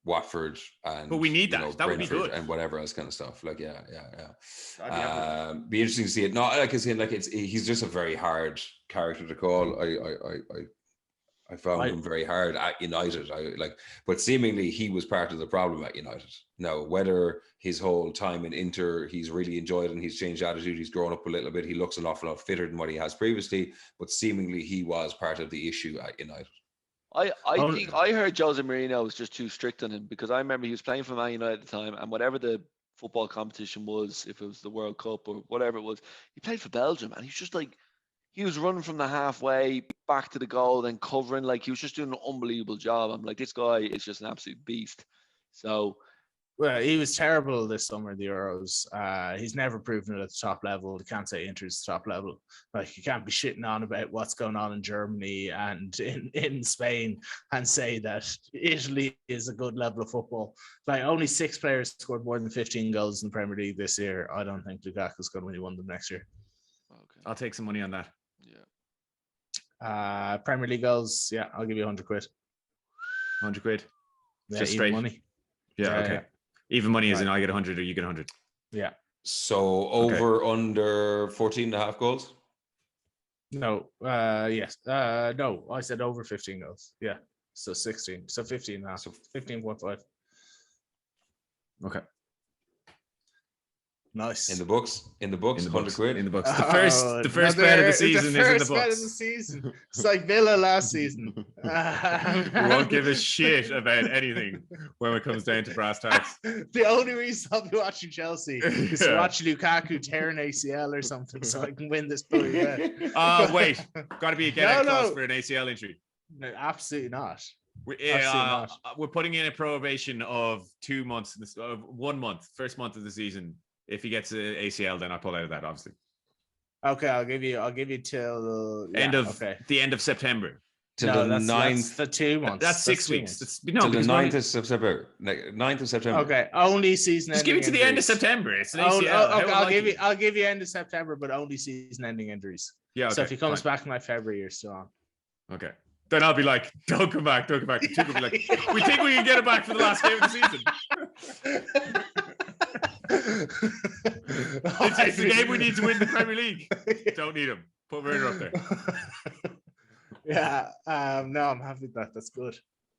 Watford, and but we need that. That would be good, and whatever else kind of stuff. Like, yeah. Be interesting to see it. Not like I said, like he's just a very hard character to call. I found him very hard at United. But seemingly he was part of the problem at United. Now, whether his whole time in Inter, he's really enjoyed and he's changed attitude, he's grown up a little bit. He looks an awful lot fitter than what he has previously. But seemingly he was part of the issue at United. I think I heard Jose Mourinho was just too strict on him, because I remember he was playing for Man United at the time, and whatever the football competition was, if it was the World Cup or whatever it was, he played for Belgium, and he's just like, he was running from the halfway back to the goal, then covering, like he was just doing an unbelievable job. I'm like, this guy is just an absolute beast. So, well, he was terrible this summer in the Euros. He's never proven it at the top level. You can't say Inter's the top level. Like, you can't be shitting on about what's going on in Germany and in Spain and say that Italy is a good level of football. Like, only 6 players scored more than 15 goals in the Premier League this year. I don't think Lukaku's going to win one of them next year. Okay, I'll take some money on that. Yeah. Premier League goals. Yeah, I'll give you 100 quid. 100 quid. Yeah, just straight money. Yeah. Okay. Even money is in I get 100 or you get 100. Yeah. So under 14.5 goals? No. Yes. No, I said over 15 goals. Yeah. So 16. So 15 now. So 15.5. Okay. Nice. In the books. 100 quid. In the books. The first bet of the season is in the books. Bet of the season. It's like Villa last season. We won't give a shit about anything when it comes down to brass tacks. The only reason I'll be watching Chelsea is to watch Lukaku tear an ACL or something so I can win this bully. Wait. Got to be a get-out clause for an ACL injury. No, absolutely not. We're putting in a probation of 2 months, 1 month, first month of the season. If he gets an ACL, then I'll pull out of that, obviously. Okay, I'll give you till the end of September. Till the 9th. That's for 2 months. That's 6 weeks. Till the 9th of September. 9th of September. Okay, only season. Just give it to the end of September. It's an ACL. Okay, I'll give you end of September, but only season-ending injuries. Yeah. Okay, so if he comes back in like February, you're still on. Okay. Then I'll be like, don't come back. The team will be like, we think we can get it back for the last game of the season. It's the game we need to win the Premier League. Don't need him. Put Werner up there. Yeah. No, I'm happy with that. That's good.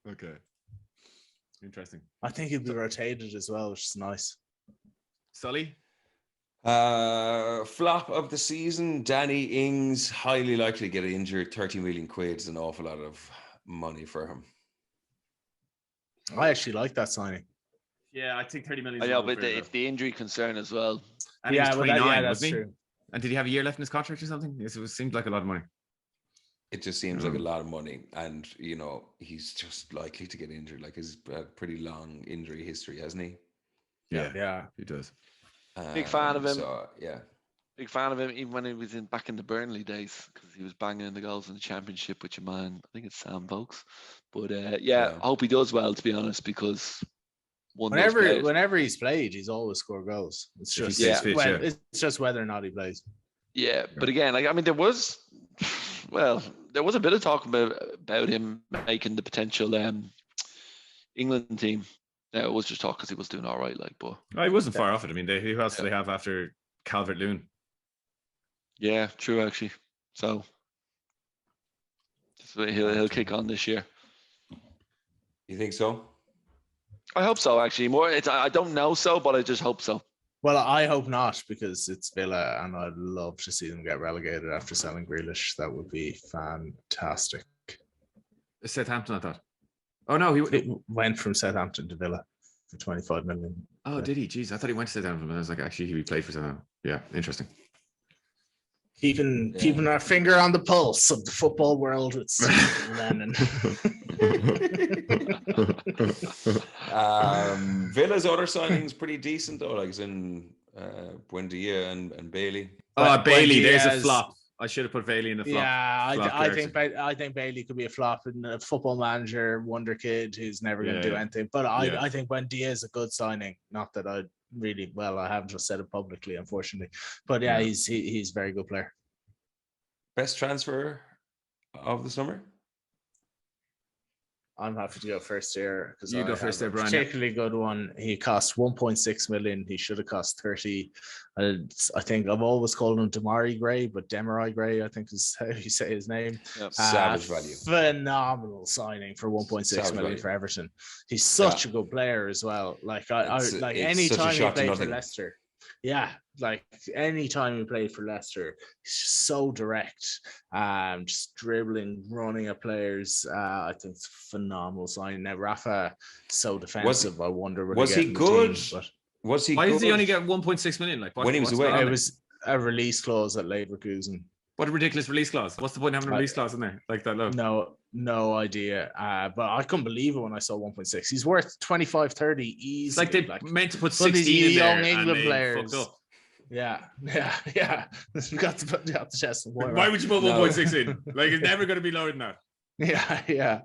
Okay. Interesting. I think he'll be rotated as well, which is nice. Sully? Flop of the season, Danny Ings, highly likely to get injured. 30 million quid is an awful lot of money for him. I actually like that signing. Yeah, I think 30 million. I know, but it's the injury concern as well. And he was 29, that's wasn't he? true. And did he have a year left in his contract or something? Yes, seemed like a lot of money. It just seems like a lot of money, and he's just likely to get injured. Like, he's a pretty long injury history, hasn't he? Yeah, he does. Big fan of him. So, yeah. Big fan of him, even when he was back in the Burnley days, because he was banging in the goals in the Championship with your man. I think it's Sam Vokes. But I hope he does well, to be honest, because whenever he's played, he's always scored goals. It's just it's just whether or not he plays. Yeah, but again, like, I mean, there was a bit of talk about him making the potential England team. It was just talk because he was doing all right, like, but he wasn't far off it. I mean, who else do they have after Calvert-Lewin? Yeah, true, actually. So he'll kick on this year. You think so? I hope so, actually. I don't know so, but I just hope so. Well, I hope not, because it's Villa, and I'd love to see them get relegated after selling Grealish. That would be fantastic. Southampton, I thought. Oh no, he went from Southampton to Villa for 25 million. Oh, did he? Jeez, I thought he went to Southampton, but I was like, actually, he played for Southampton. Yeah, interesting. Keeping our finger on the pulse of the football world with Steve Lennon. Villa's other signings pretty decent though, like in Buendia and Bailey. Oh, Bailey, there's a flop. I should have put Bailey in the flop. Yeah, I think Bailey could be a flop, and a football manager wonder kid who's never going to do anything. But I think Buendia is a good signing. Not that I haven't just said it publicly, unfortunately. But he's a very good player. Best transfer of the summer? I'm happy to go first here because you go first there, Brian. Particularly good one. He cost 1.6 million. He should have cost 30. I think I've always called him Demarai Gray, but Demarai Gray, I think is how you say his name. Yep. Savage value. Phenomenal signing for 1.6 million for Everton. He's such a good player as well. Like any time he played for Leicester. Yeah, like any time he played for Leicester, he's just so direct, just dribbling, running at players. I think it's a phenomenal sign. Now Rafa, so defensive. I wonder was he good? Was he? Why good? does he only get 1.6 million? Like when he was away, it was a release clause at Leverkusen. What a ridiculous release clause! What's the point of having a release clause in there like that low? No idea. But I couldn't believe it when I saw 1.6. He's worth 25, 30 easy. It's like they meant to put 16 in young there England and they players. fucked up. Yeah. We got to put the chest. Why would you put 1.6 in? Like, it's never going to be lower than that. Yeah.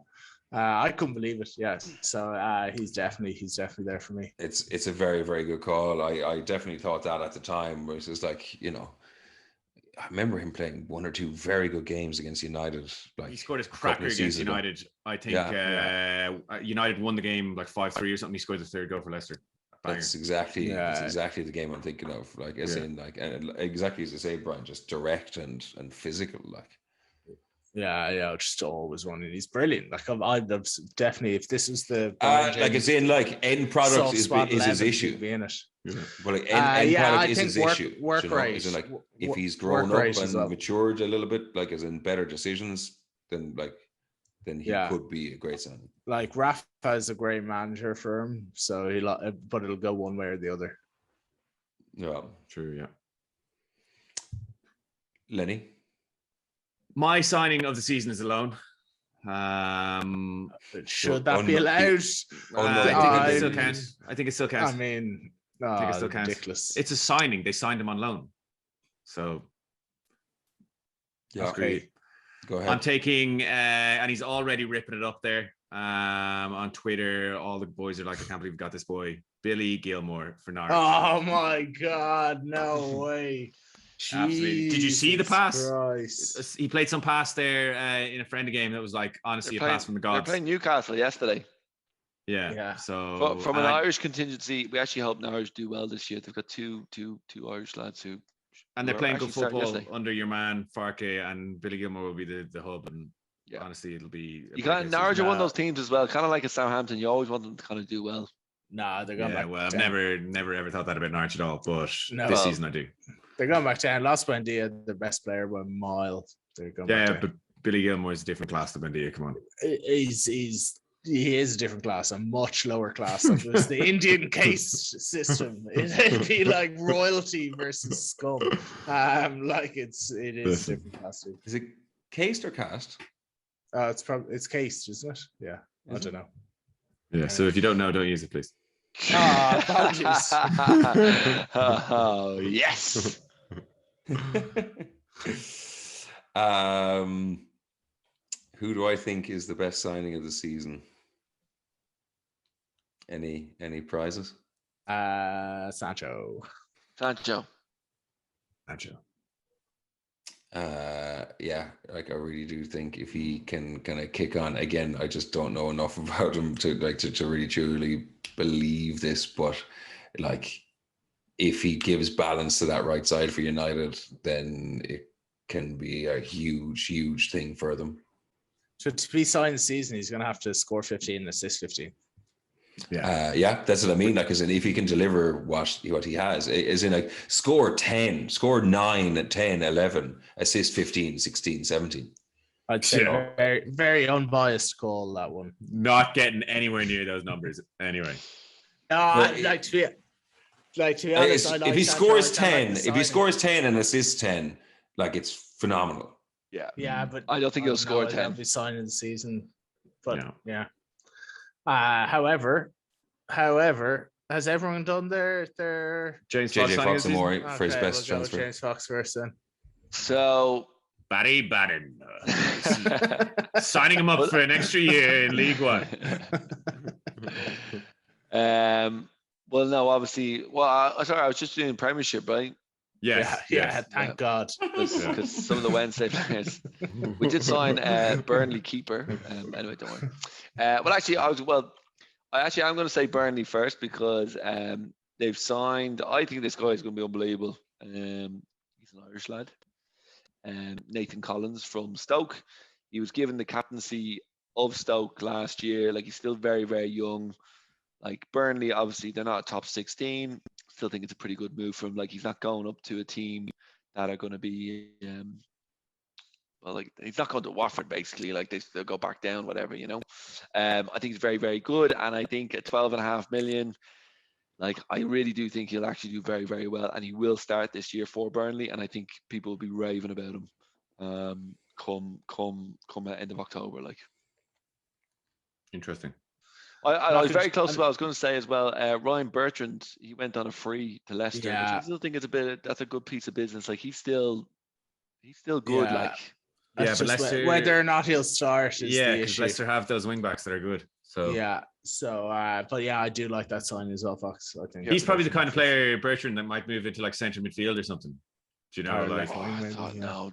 I couldn't believe it. Yeah. So he's definitely there for me. It's a very, very good call. I definitely thought that at the time, where it's just like, I remember him playing one or two very good games against United. Like, he scored his cracker against United. I think United won the game like 5-3 or something. He scored the third goal for Leicester. That's exactly the game I'm thinking of. Like, as in, like, and exactly as you say, Brian, just direct and physical. Like, just always running. He's brilliant. Like, I've definitely, if this is the like, it's in like end product is his issue. Be in it. But like end product is his issue. Work rate. As in, like, if he's grown up and matured a little bit, like, as in better decisions, then he could be a great signing. Like, Rafa is a great manager for him, so but it'll go one way or the other. Yeah, true. Yeah. Lenny, my signing of the season is a loan. Should that be allowed? I think it still can. I think it still can. I mean, I think it still can. Ridiculous. It's a signing. They signed him on loan, so that's great. Go ahead. I'm taking, and he's already ripping it up there on Twitter. All the boys are like, I can't believe we got this boy, Billy Gilmore for Norwich. Oh my God, no way. Absolutely. Did you see the pass? Christ. He played some pass there in a friendly game that was like, honestly, a pass from the gods. They're playing Newcastle yesterday. Yeah. So from an Irish contingency, we actually hope Norwich do well this year. They've got two Irish lads who. And they're playing good football under your man Farke, and Billy Gilmore will be the hub. And honestly, it'll be. Norwich are one of those teams as well, kind of like a Southampton. You always want them to kind of do well. Nah, they're going back. Well, I've never ever thought that about Norwich at all, but this season I do. They're going back down. Lost Buendia, the best player by a mile. They're going back down. But Billy Gilmore is a different class than Buendia. Come on, he's he is a different class, a much lower class. If it was the Indian caste system, it'd be like royalty versus scum. Like it is a different class. Too. Is it cased or cast? It's cased, isn't it? Yeah, I don't know. Yeah. So if you don't know, don't use it, please. Apologies. Oh, yes. Who do I think is the best signing of the season? Any prizes? Sancho. Yeah, like I really do think if he can kind of kick on again, I just don't know enough about him to really truly believe this, but like if he gives balance to that right side for United, then it can be a huge thing for them. So to be signed this season, he's going to have to score 15 and assist 15. Yeah, that's what I mean. Like, as in, if he can deliver what he has, is in like score 10, score 9, 10, 11, assist 15, 16, 17. I'd say very, very unbiased call that one. Not getting anywhere near those numbers anyway. Like to be honest, if he scores 10, if he scores 10 and assists 10, like it's phenomenal. Yeah, but I don't think he'll score 10. He'll be signing the season, but yeah. However, has everyone done their James JJ Fox and more for his best we'll transfer? James Fox first then. So Barry Bannon signing him up for an extra year in League One. Well, no, obviously. Well, sorry, I was just doing Premiership, right? Yes. Thank God. Because some of the Wednesday players, we did sign Burnley keeper. Anyway, don't worry. Well, actually, I'm going to say Burnley first because they've signed. I think this guy is going to be unbelievable. He's an Irish lad. Nathan Collins from Stoke. He was given the captaincy of Stoke last year. Like, he's still very, very young. Like, Burnley, obviously, they're not a top 16. Still think it's a pretty good move for him. Like, he's not going up to a team that are going to be, well, like, he's not going to Watford, basically. Like, they'll go back down, whatever, you know. I think he's very, very good. And I think at 12.5 million, like, I really do think he'll actually do very, very well. And he will start this year for Burnley. And I think people will be raving about him come end of October. Like, Interesting. I was very close to what I was going to say as well. Ryan Bertrand, he went on a free to Leicester. Yeah. Which I still think that's a good piece of business. Like, he's still good. Yeah. Like, Yeah, but Leicester, whether or not he'll start is the issue. Leicester have those wing backs that are good. So but yeah, I do like that sign as well, Fox. I think he's probably the kind of player, Bertrand, that might move into like central midfield or something. Do you know, like no,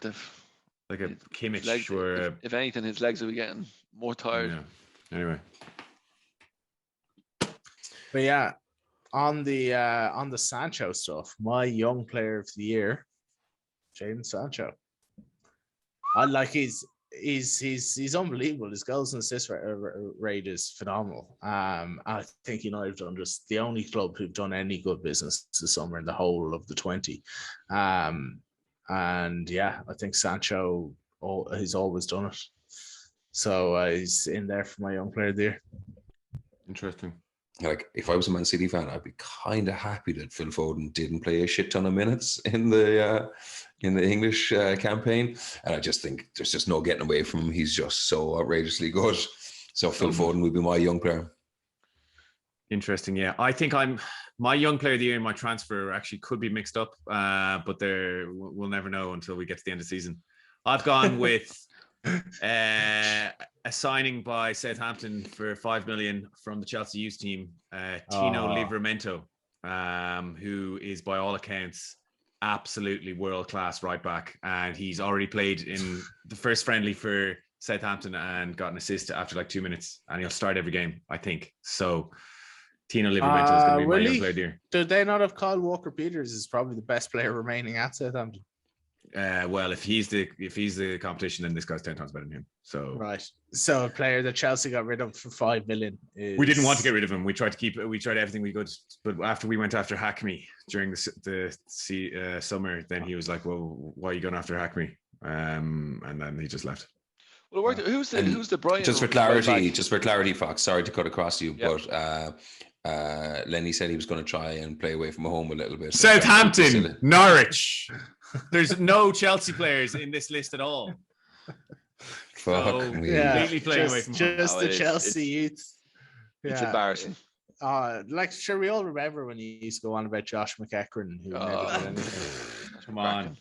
like a Kimmich or if anything, his legs will be getting more tired. Yeah. Anyway. But yeah, on the Sancho stuff, my young player of the year, Jadon Sancho. I like he's unbelievable. His goals and assist rate is phenomenal. I think United have done just the only club who've done any good business this summer in the whole of the 20. And yeah, I think Sancho he's always done it. So he's in there for my young player of the year. Interesting. Like, if I was a Man City fan, I'd be kind of happy that Phil Foden didn't play a shit ton of minutes in the English campaign, and I just think there's just no getting away from him. He's just so outrageously good. So Phil Foden would be my young player. Interesting. Yeah, I think my young player of the year and my transfer actually could be mixed up, but we'll never know until we get to the end of the season. I've gone with a signing by Southampton for 5 million from the Chelsea youth team, Tino Livramento, who is by all accounts absolutely world-class right back, and he's already played in the first friendly for Southampton and got an assist after like 2 minutes, and he'll start every game, I think. So Tino Livramento is going to be my young player of the year. Did they not have Kyle Walker-Peters as probably the best player remaining at Southampton? Well, if he's the competition, then this guy's 10 times better than him. So right. So a player that Chelsea got rid of for 5 million. We didn't want to get rid of him. We tried everything we could, but after we went after Hackney during the summer, then he was like, "Well, why are you going after Hackney?" And then he just left. Well, who's the Brian? Just for clarity, Fox. Sorry to cut across you, but Lenny said he was going to try and play away from home a little bit. Southampton, Norwich. There's no Chelsea players in this list at all. Completely playing away from home. Just the Chelsea youth. It's embarrassing. Like, sure, we all remember when you used to go on about Josh McEachran, who never did anything. Come on.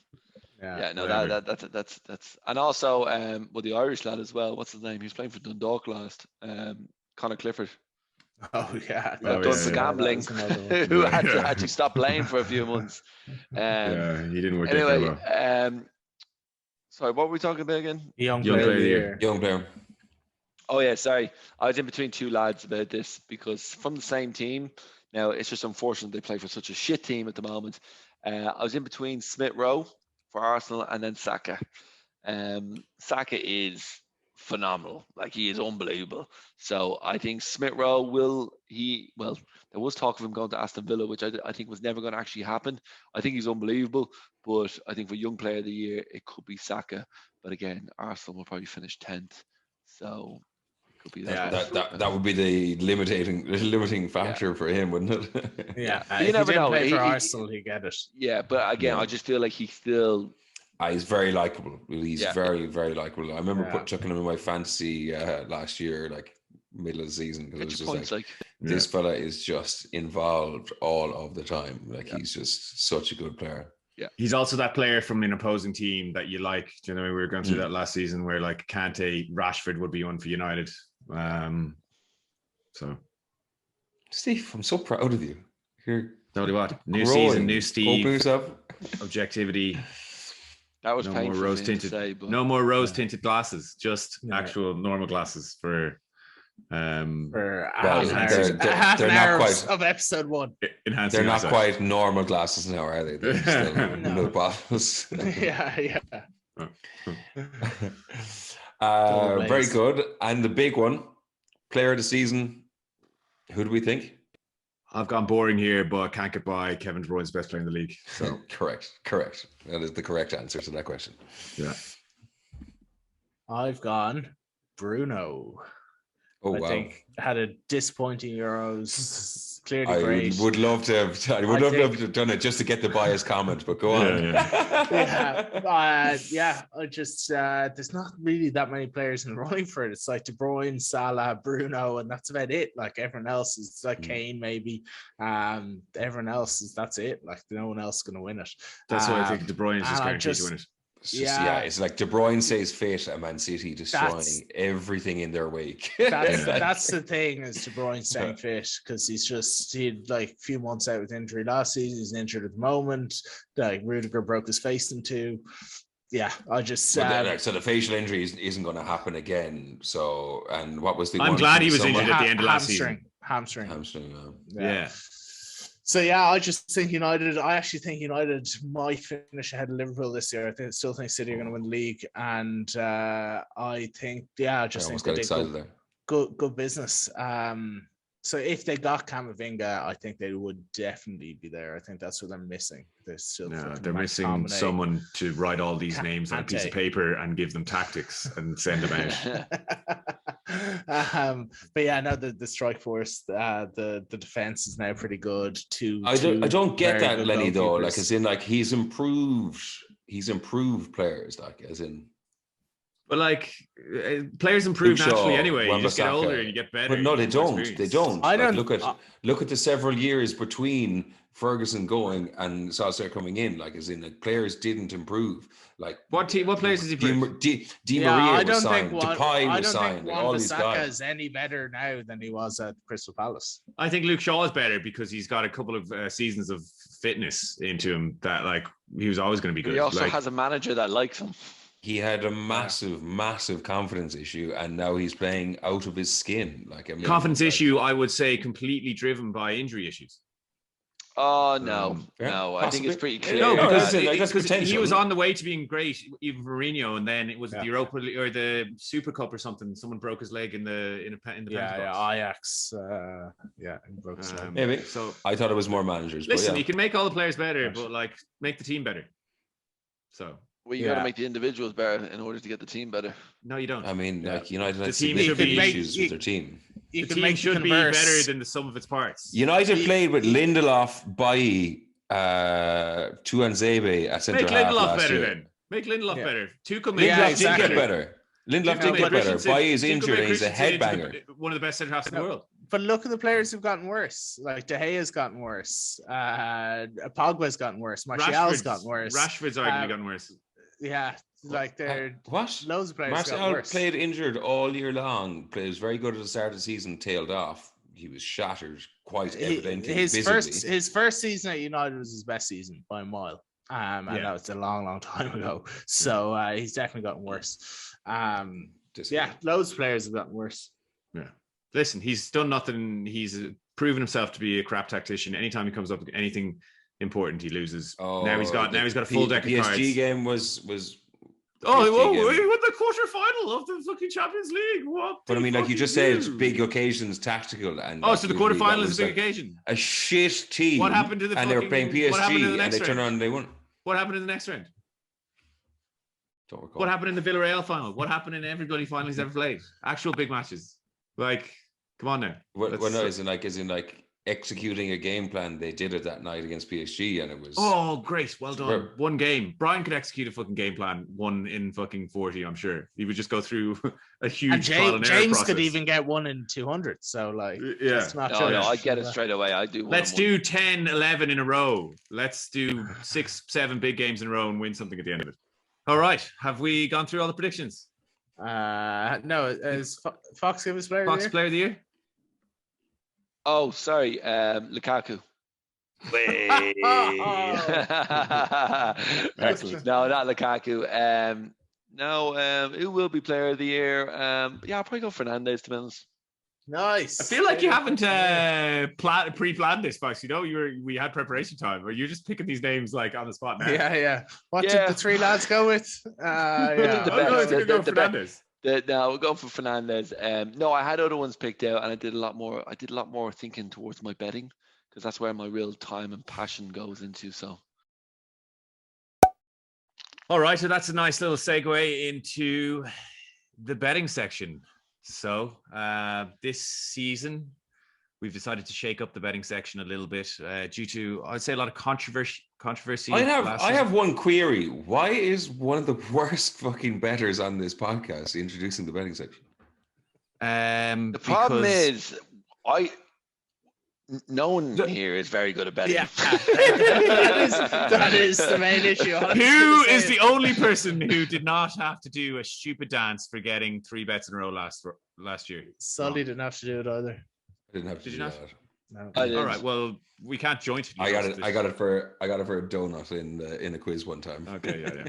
That's and also the Irish lad as well. What's his name? He was playing for Dundalk last. Conor Clifford. Oh yeah, done for gambling. Who had to actually stop playing for a few months. He didn't work anyway. out very well. Sorry, what were we talking about again? Young player. Young player. Oh yeah, sorry. I was in between two lads about this because from the same team. Now it's just unfortunate they play for such a shit team at the moment. I was in between Smith Rowe for Arsenal and then Saka. Saka is phenomenal. Like, he is unbelievable. So I think Smith Rowe there was talk of him going to Aston Villa, which I think was never going to actually happen. I think he's unbelievable, but I think for young player of the year, it could be Saka. But again, Arsenal will probably finish 10th. So it could be that. That would be the limiting factor for him, wouldn't it? Yeah. You never know. Play for Arsenal, he get it. Yeah, but again, I just feel like he's still... He's very likable. He's very, very likable. I remember chucking him in my fantasy last year, like middle of the season, because it was just like, this fella is just involved all of the time. Like, he's just such a good player. Yeah, he's also that player from an opposing team that you like. Do you know, we were going through that last season where like Kante, Rashford would be one for United. So, Steve, I'm so proud of you. You're tell you what, new season, new Steve, objectivity. That was no more rose tinted. No more rose tinted glasses, just actual normal glasses for half an hour of episode 1. They're not quite normal glasses now, are they? They're still no bottles. Yeah. Very good. And the big one, player of the season. Who do we think? I've gone boring here, but can't get by. Kevin De Bruyne's best player in the league. So correct. That is the correct answer to that question. Yeah. I've gone Bruno. I think had a disappointing Euros. Clearly great. I would love to have done it just to get the biased comment, but go on. I just there's not really that many players in the running for it. It's like De Bruyne, Salah, Bruno, and that's about it. Like, everyone else is like Kane, maybe. Everyone else that's it. Like, no one else is going to win it. That's why I think De Bruyne is just guaranteed to win it. It's like De Bruyne stays fit and Man City destroying everything in their wake. That's the thing, is De Bruyne staying fit, because he'd like a few months out with injury last season. He's injured at the moment. Like, Rudiger broke his face in two. Yeah, I just so the facial injury isn't going to happen again. So, and what was the? I'm glad he was injured at the end of last season. Hamstring. Yeah. So yeah, I just think United. I actually think United might finish ahead of Liverpool this year. I still think City are going to win the league, and I think I think they did good business. So if they got Camavinga, I think they would definitely be there. I think that's what they're missing. They're missing someone to write all these names on a piece of paper and give them tactics and send them out. But yeah, no, the strike force, the defense is now pretty good. I don't get that, Lenny, though. Like, as in, like, he's improved players, like, as in. But like, players improve naturally anyway. You just get older and you get better. But no, they don't. They don't. I don't look at the several years between Ferguson going and Solskjaer coming in. Like, as in, like, players didn't improve. Like, what players has he improved? Di Maria was signed. Depay was signed. All these guys is any better now than he was at Crystal Palace. I think Luke Shaw is better because he's got a couple of seasons of fitness into him that, like, he was always going to be good. He also has a manager that likes him. He had a massive confidence issue, and now he's playing out of his skin. Like, I mean, confidence issue, I would say, completely driven by injury issues. Oh no, I think it's pretty clear. No, because he was on the way to being great, even Mourinho, and then it was the Europa or the Super Cup or something. Someone broke his leg in the Ajax. He broke his leg. Maybe. So I thought it was more managers. Listen, you can make all the players better, but like, make the team better. So. Well, you got to make the individuals better in order to get the team better. No, you don't. I mean, like United had team should significant be- issues with their team. The team should be better than the sum of its parts. United played with Lindelof, Bailly, Tuanzebe at centre Make half Lindelof last better year. then. Make Lindelof better. Tuchel Lindelof did get better. Lindelof did get better. Christensen- Bailly is Tuchel injured made and he's a Christensen into headbanger. one of the best centre halves in the world. But look at the players who've gotten worse. Like De Gea's gotten worse. Pogba's gotten worse. Martial's gotten worse. Rashford's arguably gotten worse. Yeah, like they're What? loads of players got Martial worse. played injured all year long. Was very good at the start of the season, tailed off. He was shattered quite evidently. His first season at United was his best season by a mile. And that was a long time ago. So he's definitely gotten worse. Loads of players have gotten worse. Yeah. Listen, he's done nothing. He's proven himself to be a crap tactician. Anytime he comes up with anything important, he loses. Now he's got a full deck of cards. PSG game was he won the quarterfinal of the fucking Champions League. What? But I mean, like you just said, big occasions, tactical, and so the quarterfinal is a big occasion. A shit team. What happened to the? And they were playing PSG, and they turned around and they won. What happened in the next round? Don't recall. What happened in the Villarreal final? What happened in every bloody final he's ever played? Actual big matches. Like, come on now. As in executing a game plan. They did it that night against PSG, and it was great, well done. One game. Brian could execute a fucking game plan, one in fucking 40. I'm sure he would just go through a huge trial and error James process. could even get one in 200. So like, I get it straight away. I do. Let's do 10, 11 in a row. Let's do 6, 7 big games in a row and win something at the end of it. All right, have we gone through all the predictions? No. Is Fox give us player of the year? Oh, sorry, Lukaku. No, not Lukaku. Who will be player of the year? I'll probably go Fernandes, to be honest. Nice. I feel like you haven't pre-planned this, Fox. You know, we had preparation time, or you're just picking these names like on the spot now. Yeah. What did the three lads go with? Fernandes. No, we'll go for Fernandes. No, I had other ones picked out, and I did a lot more thinking towards my betting, because that's where my real time and passion goes into. So, all right, so that's a nice little segue into the betting section. So, this season, we've decided to shake up the betting section a little bit due to, I'd say, a lot of controversy. I have one query. Why is one of the worst fucking bettors on this podcast introducing the betting section? The problem is, no one here is very good at betting. Yeah, that is the main issue. Who is the only person who did not have to do a stupid dance for getting 3 bets in a row last year? Sully didn't have to do it either. I didn't have to. Did you not? No. All right. Well, we can't joint. I got it for a donut in a quiz one time. Okay. Yeah.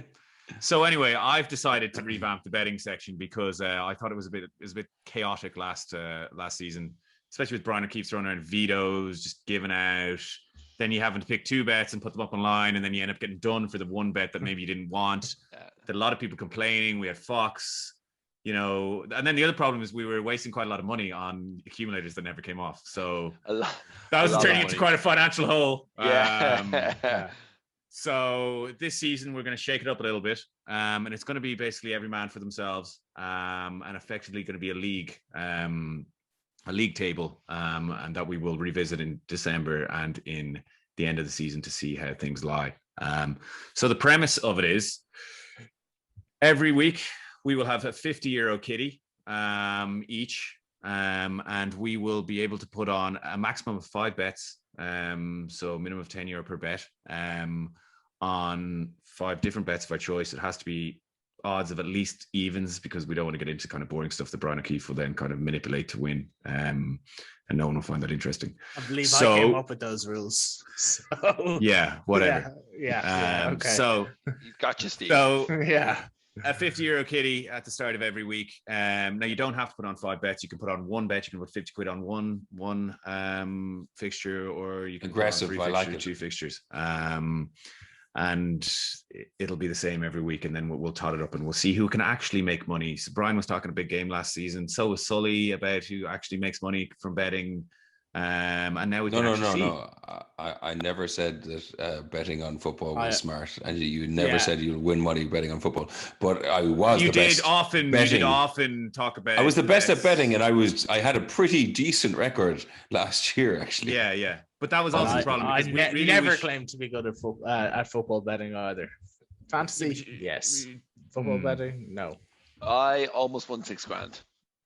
So anyway, I've decided to revamp the betting section because I thought it was a bit chaotic last season, especially with Brian O'Keefe throwing around vetoes, just giving out. Then you having to pick 2 bets and put them up online, and then you end up getting done for the 1 bet that maybe you didn't want. There a lot of people complaining. We had Fox. And then the other problem is we were wasting quite a lot of money on accumulators that never came off. So that was turning into quite a financial hole. Yeah. So this season we're going to shake it up a little bit, and it's going to be basically every man for themselves, and effectively going to be a league table, and that we will revisit in December and in the end of the season to see how things lie. So the premise of it is every week we will have a €50 kitty each, and we will be able to put on a maximum of 5 bets, so minimum of €10 per bet, on 5 different bets of our choice. It has to be odds of at least evens, because we don't want to get into kind of boring stuff that Brian O'Keefe will then kind of manipulate to win, and no one will find that interesting. I believe I came up with those rules. So, yeah, whatever. Yeah. Okay. So you gotcha, Steve. So yeah. A €50 kitty at the start of every week. Now you don't have to put on 5 bets. You can put on 1 bet. You can put 50 quid on one fixture, or you can aggressive. Put on 3 I fixtures, like it. 2 fixtures. And it'll be the same every week, and then we'll tot it up and we'll see who can actually make money. So Brian was talking a big game last season. So was Sully about who actually makes money from betting. And now we No, can no, actually no, see. no. I never said that betting on football was I- smart, and you never Yeah. said you'll win money betting on football. But I was You the did best often betting. talk about. I was the best at bets. betting, and I had a pretty decent record last year, actually. Yeah. But that was And also the problem I because we really never wish- claimed to be good at football betting either. Fantasy, yes. Football betting, no. I almost won $6,000.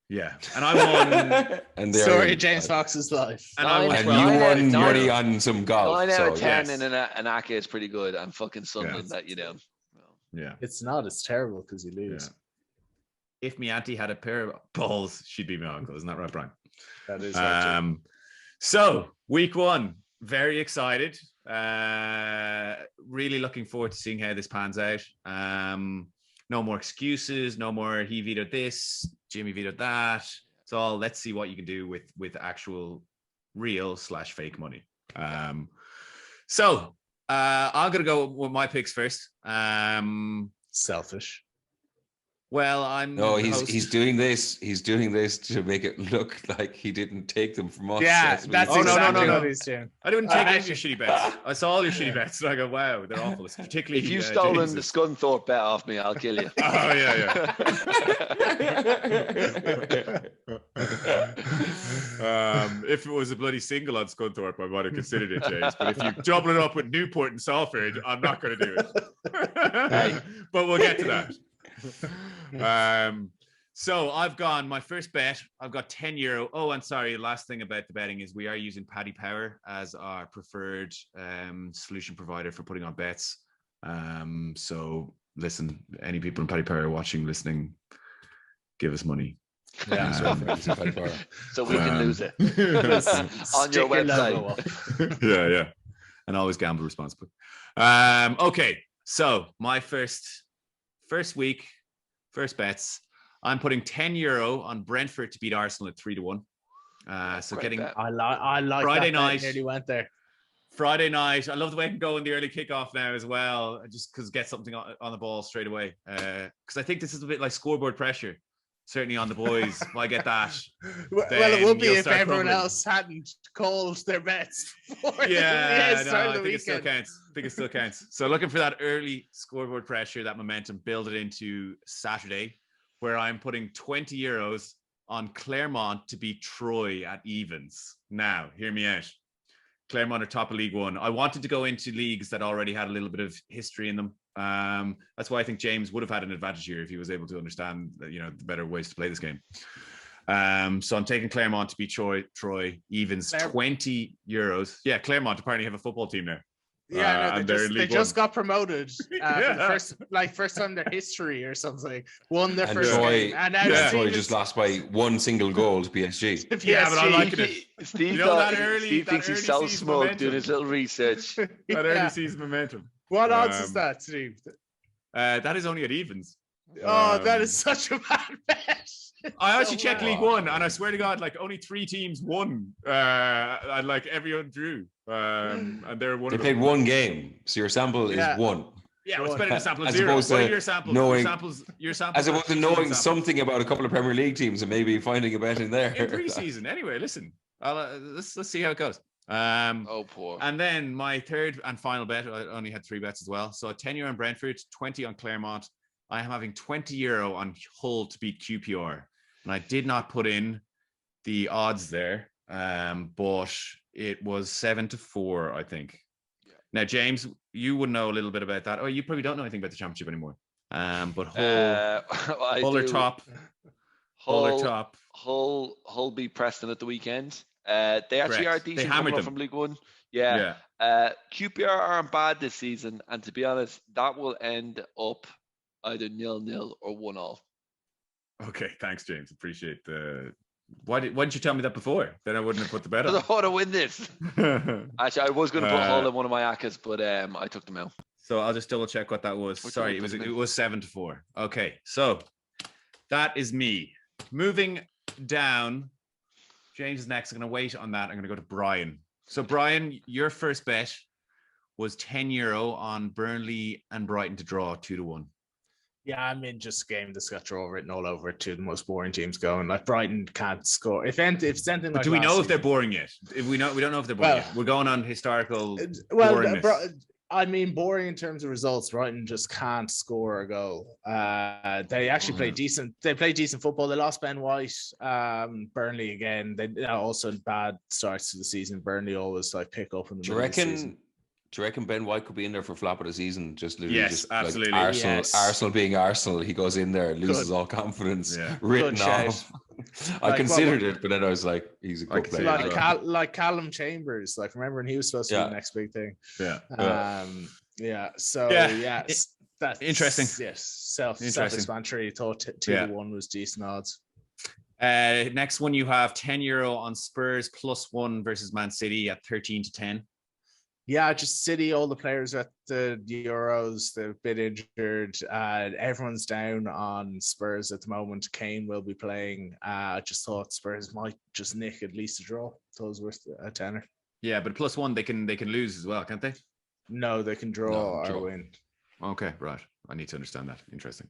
Yeah, and I won. And there Sorry, you- James Fox's life. And I won And 12. you won Nine money out- on some golf. 9 out of So 10 yes. in an ACA is pretty good. I'm fucking Sunderland Yeah. that you down. Yeah. It's not. It's terrible because you lose. If me auntie had a pair of balls, she'd be my uncle. Isn't that right, Brian? That is right. So week 1, very excited. Really looking forward to seeing how this pans out. No more excuses. No more he vetoed this, Jimmy vetoed that. It's all let's see what you can do with actual real/fake money. So I'm gonna go with my picks first. Selfish. Well, I'm no, the he's host. doing this. He's doing this to make it look like he didn't take them from us. Yeah, what that's he's Oh, no, no, exactly no, what no. he's doing. I didn't take any of your Actually- shitty bets. I saw all your shitty bets, and I go, "Wow, they're awful." It's particularly If you've stolen the James's. Scunthorpe bet off me, I'll kill you. Oh yeah. If it was a bloody single on Scunthorpe, I might have considered it, James. But if you double it up with Newport and Salford, I'm not going to do it. But we'll get to that. So I've gone my first bet. I've got €10. Oh, and sorry, the last thing about the betting is we are using Paddy Power as our preferred solution provider for putting on bets. So listen, any people in Paddy Power watching, listening, give us money. Yeah. So we can lose it. On Stick your logo website. up. Yeah. And always gamble responsibly. Okay, so my first week, first bets. I'm putting €10 on Brentford to beat Arsenal at 3-1. So Great getting bet. I like Friday that bet, night. nearly went there. Friday night. I love the way I can go in the early kickoff now as well, just because get something on the ball straight away. Because I think this is a bit like scoreboard pressure. Certainly on the boys. If I get that, Well, it then would be you'll if start everyone crumbling. else hadn't called their bets before Yeah, the no, start I of the think it still weekend. counts. I think it still counts. So looking for that early scoreboard pressure, that momentum, build it into Saturday, where I'm putting €20 on Claremont to beat Troy at evens. Now, hear me out. Claremont are top of League One. I wanted to go into leagues that already had a little bit of history in them. That's why I think James would have had an advantage here if he was able to understand, the better ways to play this game. So I'm taking Claremont to beat Troy evens, €20. Yeah, Claremont apparently have a football team now. Yeah, no, and they're in they League just One. got promoted for the first time in their history or something. Won their And first Troy- game, and now Yeah. Troy Stevens- just lost by one single goal to PSG. Yeah, but I PSG. like it. Steve, You know that early- Steve that thinks early he's so season smug momentum. doing his little research. That early Yeah. season momentum. What odds is Um, that, Steve? That is only at evens. Oh, that Um, is such a bad bet. I So actually checked bad. League One, and I swear to God, like only 3 teams won, and like everyone drew, and they're one They of played them. one game, so your sample Yeah. is one. Yeah, it's better than sample of As 0. opposed What are to your samples? knowing- Your samples. As are opposed to preseason knowing samples. something about a couple of Premier League teams and maybe finding a bet in there. in preseason. Anyway, listen, let's see how it goes. Oh, poor. And then my third and final bet, I only had 3 bets as well. So €10 on Brentford, 20 on Claremont. I am having €20 on Hull to beat QPR. And I did not put in the odds there, but it was 7-4, I think. Yeah. Now, James, you would know a little bit about that. Oh, you probably don't know anything about the championship anymore. But Hull are top. Hull are top. Hull beat Preston at the weekend. They actually Correct. are They decent hammered coming up them. from League One. Yeah. QPR aren't bad this season, and to be honest, that will end up either 0-0 or 1-1. Okay, thanks, James. Appreciate the. Why didn't you tell me that before? Then I wouldn't have put the bet Because I on. want to win this. Actually, I was going to put Hull in one of my ACAs, but I took them out. So I'll just double check what that was. Which Sorry, one was it? it was 7-4. Okay, so that is me. Moving down, James is next. I'm going to wait on that. I'm going to go to Brian. So Brian, your first bet was €10 on Burnley and Brighton to draw 2-1. Yeah, I mean, just a game that's got draw written all over it. Two of the most boring teams going. Like Brighton can't score. If it's anything But like do we last know if they're season- boring yet? If we don't know if they're boring Well- yet. We're going on historical Well, boringness. I mean, boring in terms of results. Brighton just can't score a goal. They actually play decent. They play decent football. They lost Ben White. Burnley again. They also bad starts to the season. Burnley always like pick up in the Do you middle of the season. reckon? Do you reckon Ben White could be in there for flop of the season? Just literally, Yes, just absolutely. Like Arsenal, Yes. Arsenal being Arsenal, he goes in there, loses Good. all confidence, Yeah. written Good shout. off. I Like, considered it, but then I was like, he's a I good can see player. that. Like Callum Chambers. Like remember when he was supposed to be Yeah. the next big thing. Yeah. So Yeah. that's Interesting. Yes, Interesting. self-explanatory. Thought 2-1 was decent odds. Next one, you have €10 on Spurs +1 versus Man City at 13-10. Yeah, just City. All the players at the Euros, they've been injured. Everyone's down on Spurs at the moment. Kane will be playing. I just thought Spurs might just nick at least a draw. So it was worth a tenner. Yeah, but +1 they can lose as well, can't they? No, they can draw or win. Okay, right. I need to understand that. Interesting.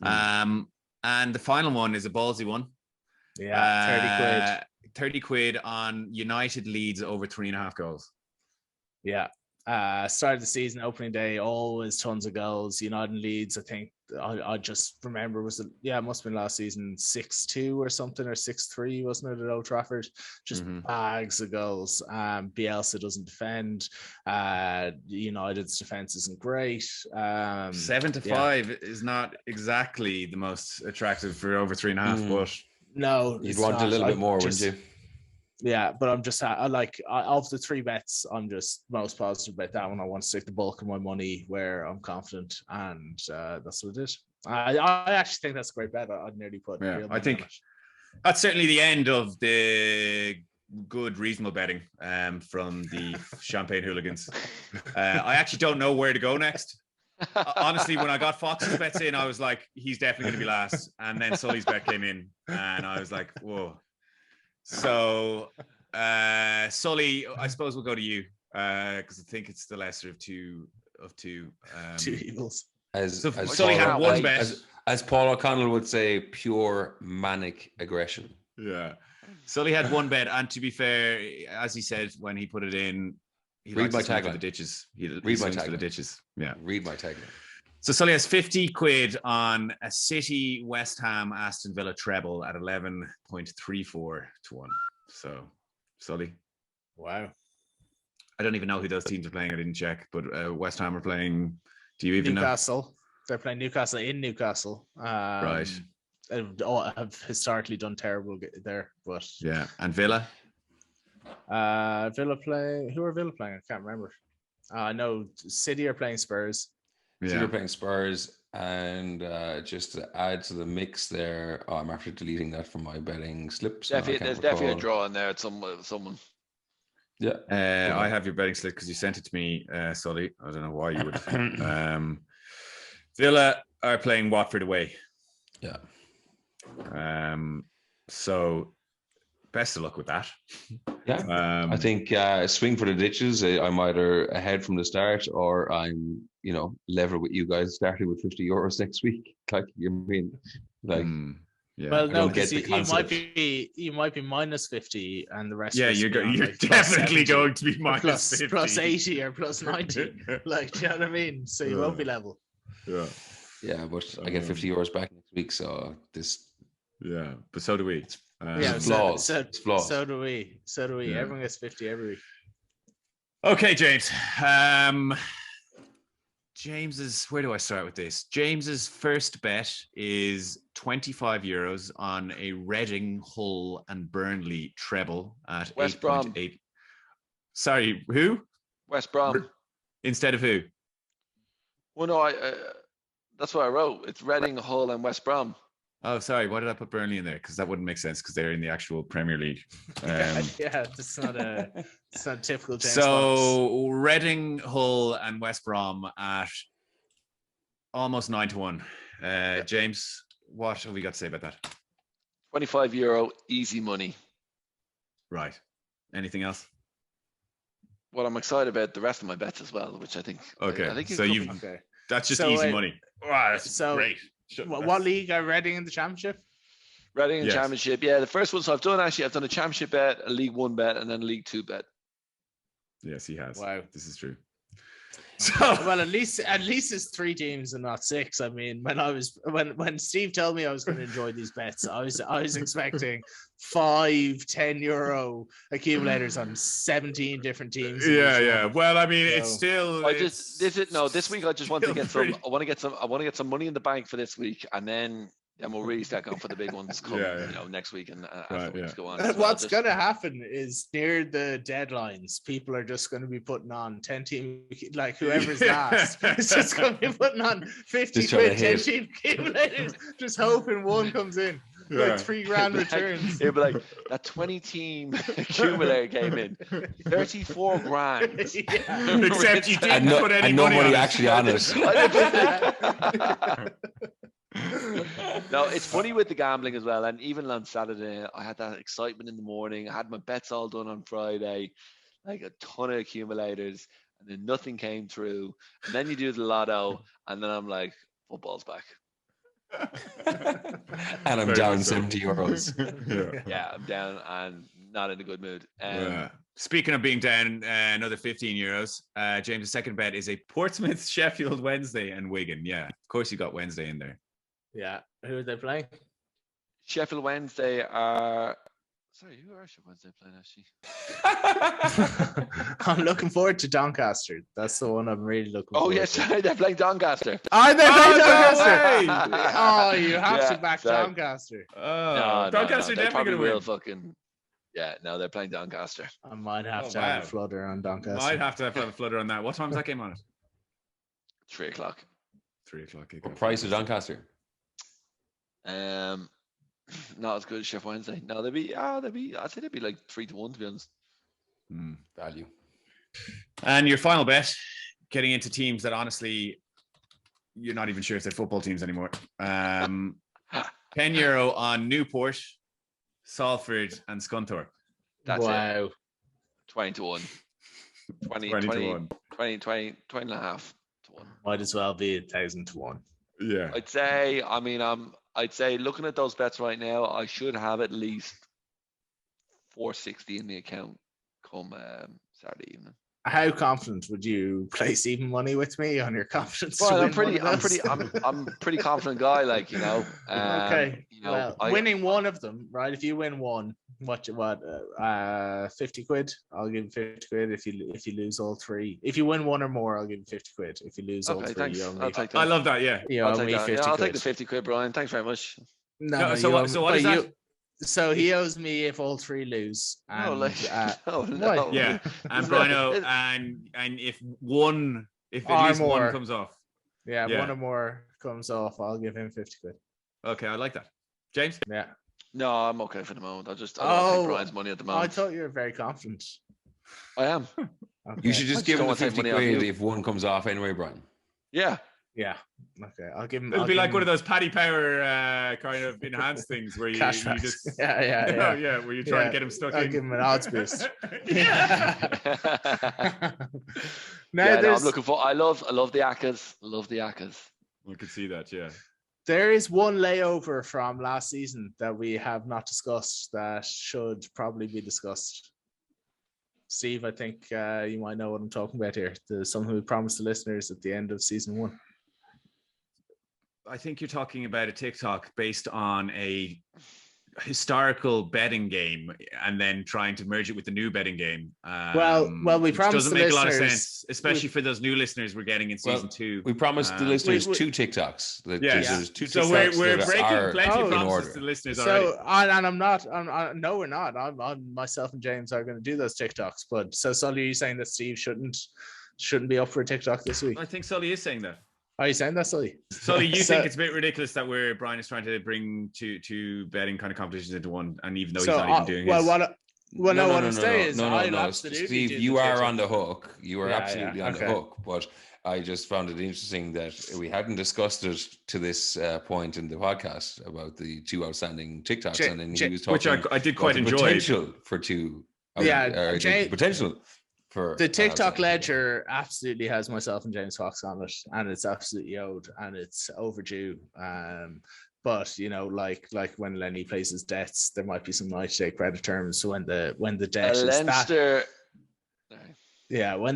Hmm. And the final one is a ballsy one. Yeah, 30 quid on United Leeds over 3.5 goals. Yeah. Start of the season, opening day, always tons of goals. United and Leeds, I think I just remember it must have been last season 6-2 or something, or 6-3, wasn't it, at Old Trafford? Just bags of goals. Bielsa doesn't defend. United's defense isn't great. 7-5 is not exactly the most attractive for over 3.5, but No, You'd want a little bit more, wouldn't you? Yeah, but I'm just of the three bets, I'm just most positive about that one. I want to stick the bulk of my money where I'm confident, and that's what it is. I actually think that's a great bet. I'd nearly put. yeah, real I money think on it. that's certainly the end of the good, reasonable betting from the Champagne Hooligans. I actually don't know where to go next. Honestly, when I got Fox's bets in, I was like, he's definitely going to be last. And then Sully's bet came in, and I was like, whoa. So, Sully, I suppose we'll go to you because I think it's the lesser of two. Two evils. So Sully had one bet. As Paul O'Connell would say, pure manic aggression. Yeah. Sully had one bet, and to be fair, as he said when he put it in, he Read likes my to swing for tagline. the ditches. He Read my swings for the tagline. ditches. Yeah. Read my tagline. So Sully has 50 quid on a City, West Ham, Aston Villa treble at 11.34 to 1. So, Sully, Wow. I don't even know who those teams are playing. I didn't check, but West Ham are playing. Do you even Newcastle. They're playing Newcastle in Newcastle. Right. Have historically done terrible there, but know? Yeah. And Villa? Villa play. Who are Villa playing? I can't remember. I know City are playing Spurs. So Yeah. you're playing Spurs, and just to add to the mix there, I'm after deleting that from my betting slips. and I can't There's definitely a recall. draw in there at someone. Yeah. I have your betting slip because you sent it to me, Sully. I don't know why you would. Villa are playing Watford away. Yeah. So best of luck with that. Yeah. I think swing for the ditches. I'm either ahead from the start, or I'm, level with you guys, starting with €50 next week. Like you mean, like. Yeah. Well, I no, don't get because the concept. you might be minus 50, and the rest. Yeah, of us you're be on, you're like, plus definitely 70, going to be or minus 50. plus 80 or plus 90. Like, do you know what I mean? So you won't be level. Yeah. Yeah, but I get €50 back next week, so this. Yeah, but so do we. Yeah, It's flaws. It's flaws. So do we. Yeah. Everyone gets 50 every week. Okay, James. James's, where do I start with this? James's first bet is €25 on a Reading, Hull, and Burnley treble at West Brom. 8.8. Sorry, who? West Brom. Instead of who? Well, no, that's what I wrote. It's Reading, Hull, and West Brom. Oh, sorry. Why did I put Burnley in there? Because that wouldn't make sense because they're in the actual Premier League. Yeah, it's not a typical James Fox. So Reading, Hull, and West Brom at almost 9 to 1. James, what have we got to say about that? €25, easy money. Right. Anything else? Well, I'm excited about the rest of my bets as well, which I think. Okay. I think So you've That's just So, easy money. Wow, that's so great. what league are Reading in the Championship? Reading Yes. Championship. Yeah, the first one. So I've done a Championship bet, a League One bet, and then a League Two bet. Yes, he has. Wow. This is true. Well, at least it's 3 teams and not 6. I mean, when Steve told me I was going to enjoy these bets, I was expecting 5-10 euro accumulators on 17 different teams. Yeah. Well, I mean, it's So- still. This week I just want to still get pretty- some. I want to get some money in the bank for this week, and then we'll really start going for the big ones coming, Yeah. Next week and as Right, the weeks yeah. go on. as well. What's Just- going to happen is near the deadlines, people are just going to be putting on 10 team, like whoever's last, is just going to be putting on 50 Just trying to quid, 10 hit. team accumulators, just hoping one comes in. Yeah. Like 3 grand It'd be like- returns. It'd be like that 20 team accumulator came in, 34 grand. Yeah. Except you didn't And no, put any and no money, money on actually on it. No, it's funny with the gambling as well. And even on Saturday, I had that excitement in the morning. I had my bets all done on Friday, like a ton of accumulators, and then nothing came through. And then you do the lotto, and then I'm like, football's back. And I'm Very down much so. 70 euros. Yeah. Yeah, I'm down and not in a good mood. Yeah. Speaking of being down another 15 euros, James' second bet is a Portsmouth, Sheffield Wednesday, and Wigan. Yeah, of course you got Wednesday in there. Yeah. Who are they playing? Sheffield Wednesday are. Sorry, who are Sheffield Wednesday playing actually? I'm looking forward to Doncaster. That's the one I'm really looking Oh forward yes, to. they're playing Doncaster. Are they playing no Doncaster? way! Oh, you have Yeah, to back sorry. Doncaster. Oh, Doncaster they definitely probably going to will win. fucking. Yeah, no, they're playing Doncaster. I might have Oh, to have wow. a fludder on Doncaster. Might have to have a flutter on that. What time's that game on it? 3 o'clock. 3 o'clock. What price of Doncaster? Not as good as Sheffield Wednesday. No, I'd say they'd be like 3-1 to be honest. Value. And your final bet, getting into teams that honestly, you're not even sure if they're football teams anymore. 10 euro on Newport, Salford, and Scunthorpe. That's it. Wow. 20-1. 20 20 to 20 1. 20 and a half to 1. Might as well be 1,000 to 1. Yeah. I'd say looking at those bets right now, I should have at least 460 in the account come Saturday evening. How confident would you place even money with me on your confidence? to Well, win one of those? I'm pretty confident guy, like, Okay. Well, winning one of them, right? If you win one, what 50 quid? I'll give you 50 quid if you lose all 3. If you win one or more, I'll give you 50 quid. If you lose all 3, thanks. you owe me, I'll take that. I love that. Yeah. you I'll owe take me that. 50 Yeah, I'll quid. take the 50 quid, Brian. Thanks very much. No, So what is that? So he owes me if all 3 lose. No, And, like, no. what? Yeah. And Bruno, and if Or at least more. one comes off. yeah, Yeah. one or more comes off, I'll give him 50 quid. Okay, I like that. James? Yeah. No, I'm okay for the moment. I don't take Brian's money at the I moment. thought you were very confident. I am. Okay. You should just just give him don't the want to take 50 money off quid you. if one comes off anyway, Brian. Yeah. Yeah. Okay. I'll give him. It'll I'll be give like him one of those Paddy Power kind of enhanced things where you cash backs. just Yeah. where you try to Yeah, get him stuck I'll in. give him an odds boost. Yeah. Now Yeah, no, there's I'm looking for. I love the Accas. Love the Accas. I could see that, yeah. there is one layover from last season that we have not discussed that should probably be discussed. Steve, I think you might know what I'm talking about here. There's something we promised the listeners at the end of season 1. I think you're talking about a TikTok based on a historical betting game and then trying to merge it with the new betting game. Well, we which promised doesn't the make a lot of listeners- sense, especially for those new listeners we're getting in season 2. We promised the Um, listeners we- 2 TikToks. Yeah. There's 2 So TikToks we're that breaking are plenty of in promises order. to the listeners already. So, and I'm not. No, we're not. I'm myself and James are going to do those TikToks. But so, Sully, are you saying that Steve shouldn't be up for a TikTok this week? I think Sully is saying that. Are you saying that, Sully? Sully, you So- think it's a bit ridiculous that Brian is trying to bring two betting kind of competitions into one, and even though he's not even doing well, his. what I'm saying is, I'll absolutely Steve, do you the are TikTok. on the hook. You are Yeah, absolutely yeah, on okay. the hook. But I just found it interesting that we hadn't discussed it to this point in the podcast about the 2 outstanding TikToks, and then he was talking which I did about quite the enjoy. potential for 2. Yeah, potential. for The TikTok Alexander. ledger absolutely has myself and James Fox on it, and it's absolutely owed, and it's overdue. But like when Lenny plays his debts, there might be some 90-day credit terms. So when the debt is Leinster. when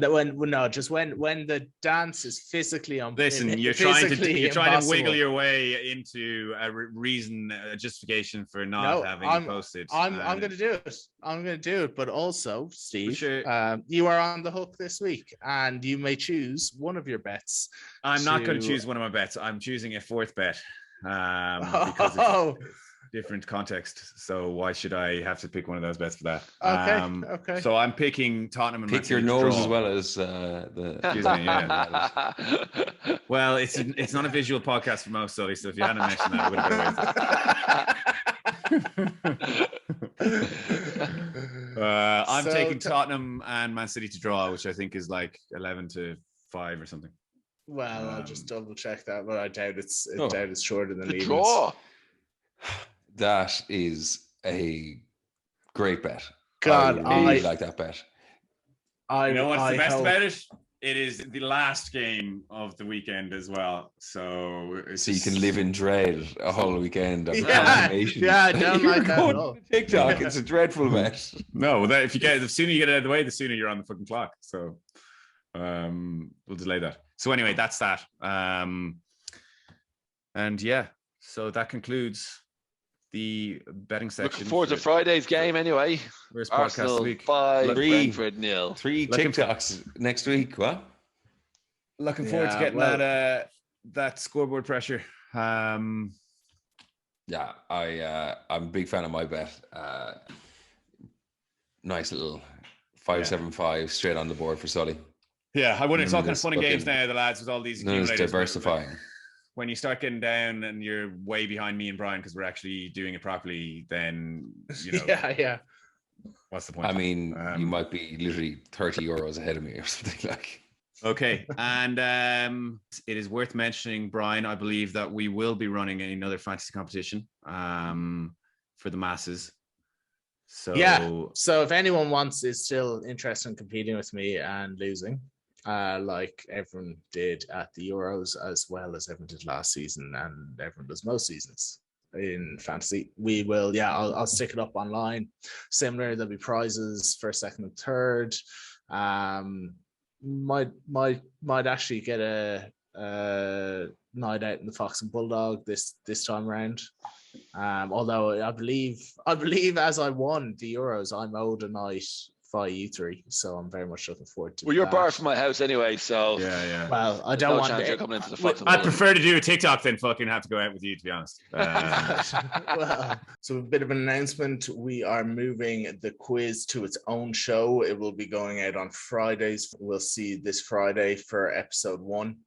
the dance is physically on. Listen, you're trying to wiggle your way into a justification for not having it posted. I'm going to do it. I'm going to do it. But also, Steve, sure. You are on the hook this week, and you may choose one of your bets. I'm not going to choose one of my bets. I'm choosing a fourth bet because it's different context. So why should I have to pick one of those bets for that? Okay. So I'm picking Tottenham and Pick your nose as well as the. Excuse me, yeah. Well, it's not a visual podcast for most, so if you hadn't mentioned that, it would have been I'm taking Tottenham and Man City to draw, which I think is like 11-5 or something. Well, I'll just double check that, but I doubt it's shorter than the evens. draw. That is a great bet. God, I really like that bet. You know what's the best about it? It is the last game of the weekend as well. So you can live in dread a whole weekend of confirmation. Yeah, I don't like that at all. TikTok, it's a dreadful bet. No, the sooner you get it out of the way, the sooner you're on the fucking clock. So we'll delay that. So anyway, that's that. And yeah, so that concludes the betting section. Looking forward to Friday's game anyway. Where's Arsenal podcast week? 5, Brentford 0. 3 TikToks next week. What? Looking forward to getting that scoreboard pressure. I'm a big fan of my bet. Nice little 5-7-5 straight on the board for Sully. Yeah, I wouldn't. It's all kind of fun and games now, the lads, with all these accumulators. Diversifying. When you start getting down and you're way behind me and Brian because we're actually doing it properly, then yeah. What's the point? I mean, you might be literally €30 ahead of me or something like. Okay, and it is worth mentioning, Brian, I believe that we will be running another fantasy competition for the masses. So So if anyone is still interested in competing with me and losing, like everyone did at the Euros, as well as everyone did last season, and everyone does most seasons in fantasy, we will. I'll stick it up online. Similar, there'll be prizes for second and third. Might actually get a night out in the Fox and Bulldog this time around. Although I believe as I won the Euros, I'm owed a night by you three, so I'm very much looking forward to. Well, you're barred from my house anyway, so yeah. Well, I don't want chance you're coming into the Fox. I prefer to do a TikTok than fucking have to go out with you, to be honest. Well, so a bit of an announcement: we are moving the quiz to its own show. It will be going out on Fridays. We'll see this Friday for episode 1.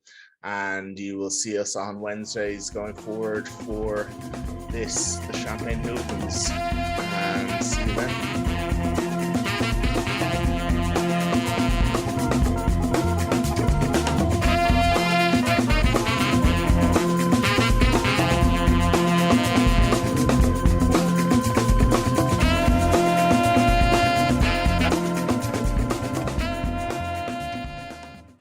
And you will see us on Wednesdays going forward for the Champagne Hooligans. And see you then.